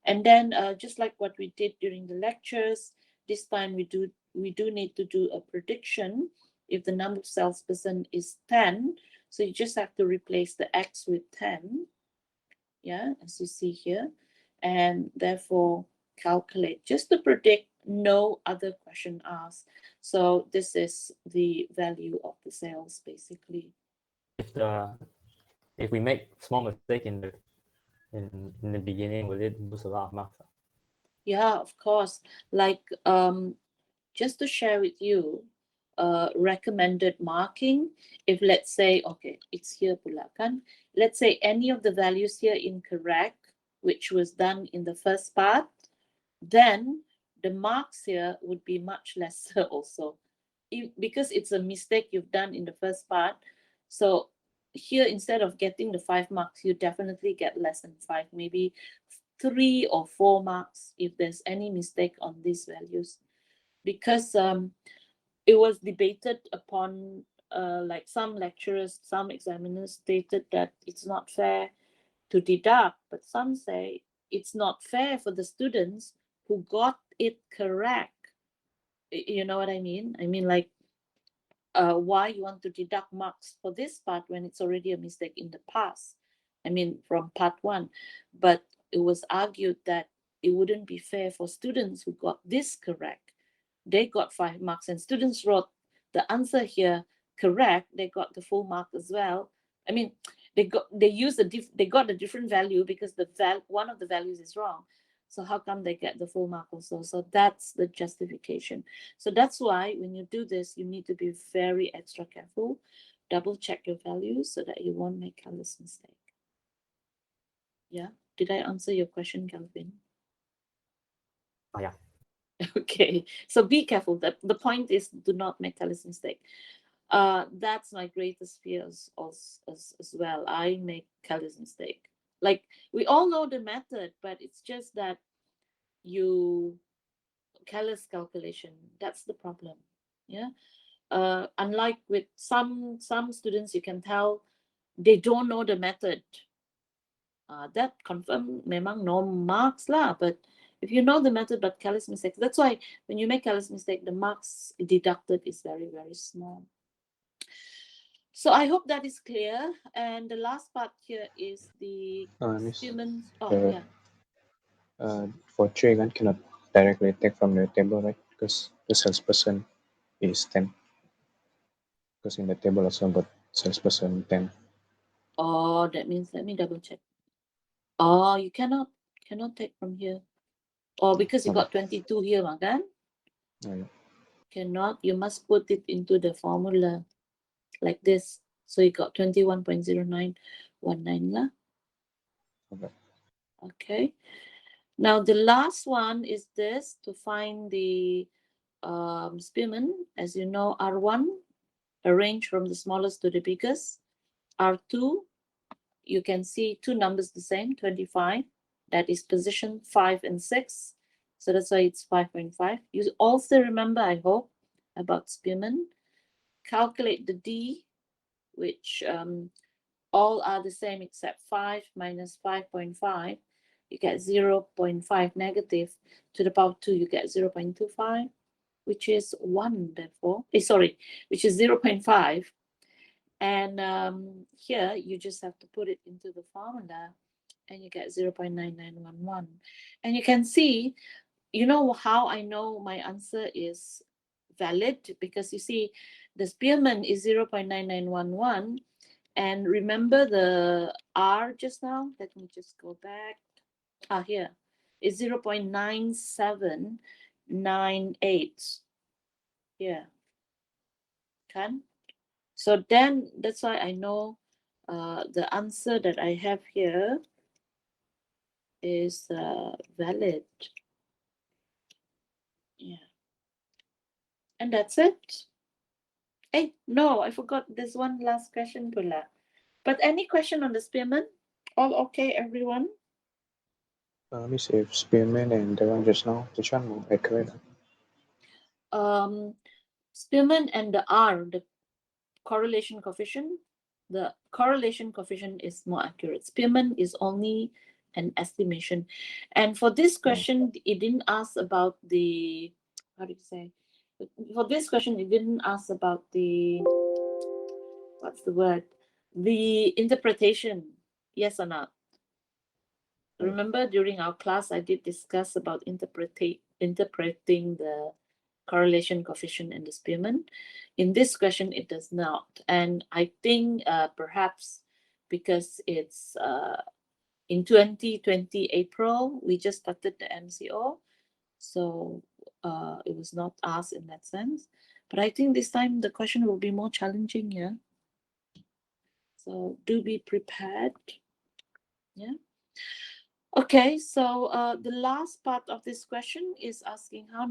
And then just like what we did during the lectures, this time we do need to do a prediction. If the number of salesperson is 10, so you just have to replace the X with 10, yeah, as you see here, and therefore calculate just to predict, no other question asked. So this is the value of the sales basically. If we make small mistake in the beginning, will it lose a lot of marks? Yeah, of course. Like just to share with you, recommended marking. If let's say, okay, it's here pula kan. Let's say any of the values here incorrect, which was done in the first part, then the marks here would be much lesser also. Because it's a mistake you've done in the first part. So here, instead of getting the 5 marks, you definitely get less than 5, maybe 3 or 4 marks if there's any mistake on these values. Because it was debated upon, like some lecturers, some examiners stated that it's not fair to deduct, but some say it's not fair for the students who got it correct. You know what I mean? I mean, like, why you want to deduct marks for this part when it's already a mistake in the past? I mean, from part 1. But it was argued that it wouldn't be fair for students who got this correct. They got 5 marks, and students wrote the answer here correct. They got the full mark as well. I mean, they got a different value because one of the values is wrong. So how come they get the full mark also? So that's the justification. So that's why when you do this, you need to be very extra careful. Double check your values so that you won't make careless mistake. Yeah. Did I answer your question, Calvin? Oh, yeah. Okay. So be careful. The point is, do not make careless mistake. That's my greatest fear as well. I make careless mistake. Like, we all know the method, but it's just that you careless calculation. That's the problem. Yeah. Unlike with some students, you can tell they don't know the method. That confirm memang no marks lah. But if you know the method but careless mistakes, that's why when you make careless mistake, the marks deducted is very, very small. So I hope that is clear. And the last part here is the Miss, Siemens. Oh, uh, yeah. For trade, cannot directly take from the table, right? Because the salesperson is 10. Because in the table also got salesperson 10. Oh, that means, let me double check. Oh, you cannot take from here. Oh, because you got 22 here, kan? Oh, yeah. Cannot. You must put it into the formula like this. So you got 21.0919 lah. Okay. Okay. Now the last one is this, to find the Spearman. As you know, R1, arrange from the smallest to the biggest. R2, you can see 2 numbers the same, 25. That is position 5 and 6. So that's why it's 5.5. You also remember, I hope, about Spearman. Calculate the D, which all are the same except 5 minus 5.5. You get 0.5 negative. To the power 2, you get 0.25, which is 1, therefore. Which is 0.5. And here, you just have to put it into the formula, and you get 0.9911. And you can see, you know how I know my answer is valid? Because you see, the Spearman is 0.9911. And remember the R just now? Let me just go back. Here. It's 0.9798. Yeah. Can? So then that's why I know the answer that I have here is valid. Yeah. And that's it. Hey, no, I forgot. There's one last question, Pula. But any question on the Spearman? All okay, everyone? Miss, if Spearman and the one just now, which one more accurate? Spearman and the R, the correlation coefficient, the correlation coefficient is more accurate. Spearman is only an estimation. And for this question, it didn't ask about the how do you say? For this question, it didn't ask about the, what's the word? The interpretation, yes or not? Remember during our class, I did discuss about interpreting the correlation coefficient and the Spearman. In this question, it does not. And I think perhaps because it's in 2020 April, we just started the MCO. So it was not asked in that sense. But I think this time the question will be more challenging, yeah. So do be prepared. Yeah. Okay, so the last part of this question is asking how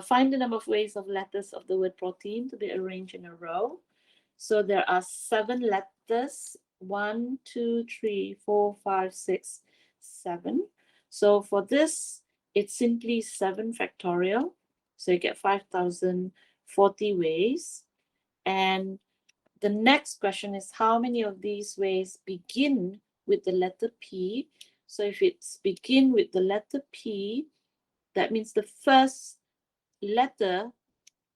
find the number of ways of letters of the word protein to be arranged in a row. So there are 7 letters, 1, 2, 3, 4, 5, 6, 7. So for this, it's simply 7 factorial. So you get 5,040 ways. And the next question is how many of these ways begin with the letter P? So if it's begin with the letter P, that means the first letter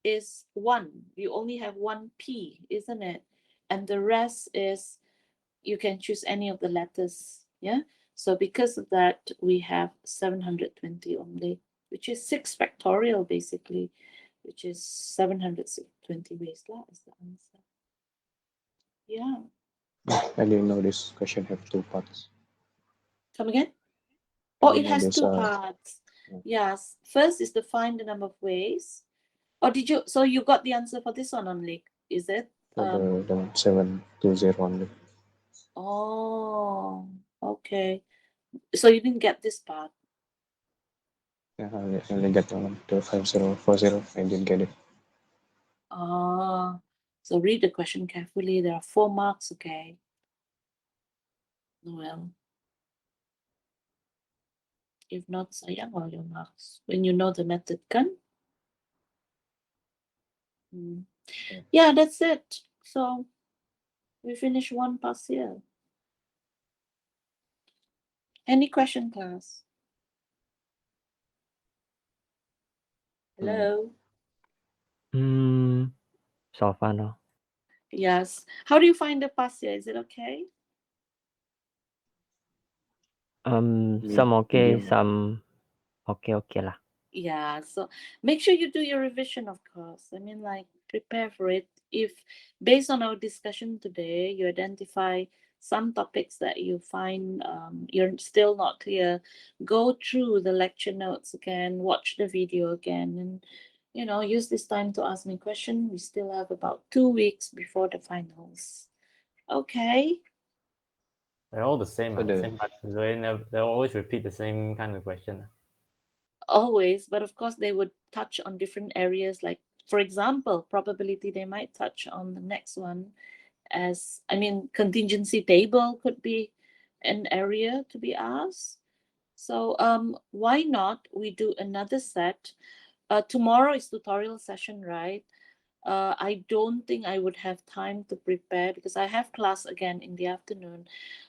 is 1. You only have 1 P, isn't it? And the rest is, you can choose any of the letters. Yeah. So because of that, we have 720 only, which is 6 factorial basically, which is 720 ways. That is the answer. Yeah. I didn't know this question have 2 parts. Come again? I Oh, didn't it know has this, 2 parts. yeah. Yes. First is to find the number of ways. Or did you, so you got the answer for this one only, is it? For the 720 only. Oh, okay. So you didn't get this part. Yeah, I only get the 5040. I didn't get it. Ah, so read the question carefully. There are 4 marks, okay. Well, if not, sayang all your marks. When you know the method, kan? Yeah, that's it. So we finish 1 pass here. Any question, class? Hello? So far no. Yes. How do you find the pass here? Is it okay? Some okay, Medium. some okay lah. Yeah, so make sure you do your revision, of course. I mean, like, prepare for it. If based on our discussion today, you identify some topics that you find you're still not clear, go through the lecture notes again, watch the video again, and use this time to ask me questions. We still have about 2 weeks before the finals. Okay. They're all the same. So the- Same patterns. They always repeat the same kind of question. Always, but of course they would touch on different areas, like for example probability. They might touch on the next one, as I mean contingency table could be an area to be asked. So why not we do another set. Tomorrow is tutorial session, right? I don't think I would have time to prepare because I have class again in the afternoon.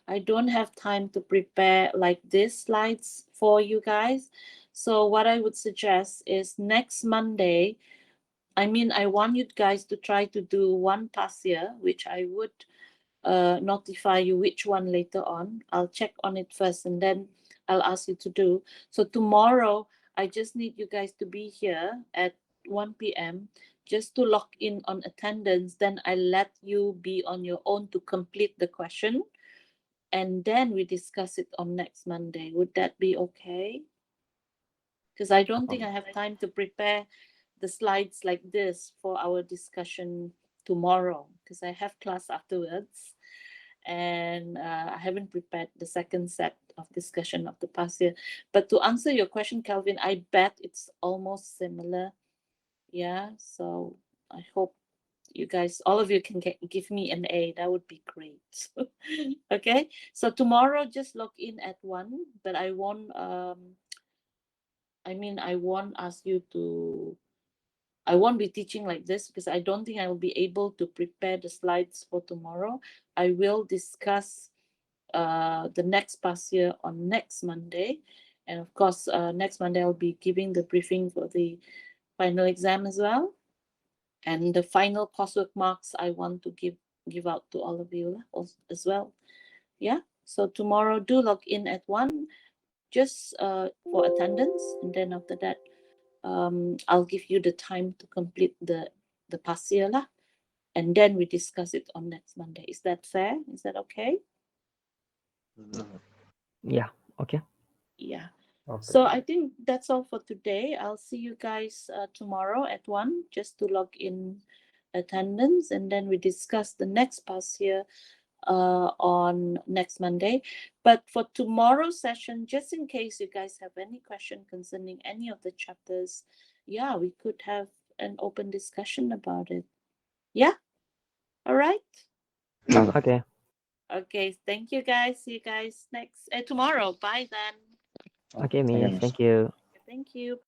I don't have time to prepare like these slides for you guys. So what I would suggest is next Monday, I mean, I want you guys to try to do 1 pass here, which I would notify you which one later on. I'll check on it first and then I'll ask you to do. So tomorrow, I just need you guys to be here at 1 p.m. just to lock in on attendance. Then I let you be on your own to complete the question. And then we discuss it on next Monday. Would that be okay? Because I don't think I have time to prepare the slides like this for our discussion tomorrow because I have class afterwards. And I haven't prepared the second set of discussion of the past year. But to answer your question, Calvin, I bet it's almost similar. Yeah, so I hope you guys, all of you can give me an A. That would be great. Okay, so tomorrow just log in at 1, but I won't, I won't ask you to, I won't be teaching like this because I don't think I will be able to prepare the slides for tomorrow. I will discuss the next past year on next Monday. And of course, next Monday I'll be giving the briefing for the final exam as well. And the final coursework marks I want to give out to all of you as well. Yeah. So tomorrow do log in at 1 just for attendance, and then after that I'll give you the time to complete the past year lah, and then we discuss it on next Monday. Is that fair? Is that okay? Yeah. Okay. Yeah. Okay. So I think that's all for today. I'll see you guys tomorrow at 1 just to log in attendance, and then we discuss the next past year on next Monday. But for tomorrow's session, just in case you guys have any question concerning any of the chapters, yeah, we could have an open discussion about it. Yeah. All right. Okay. Okay. Thank you guys. See you guys tomorrow. Bye then. Okay, Okay, Miss. Thank you. Thank you.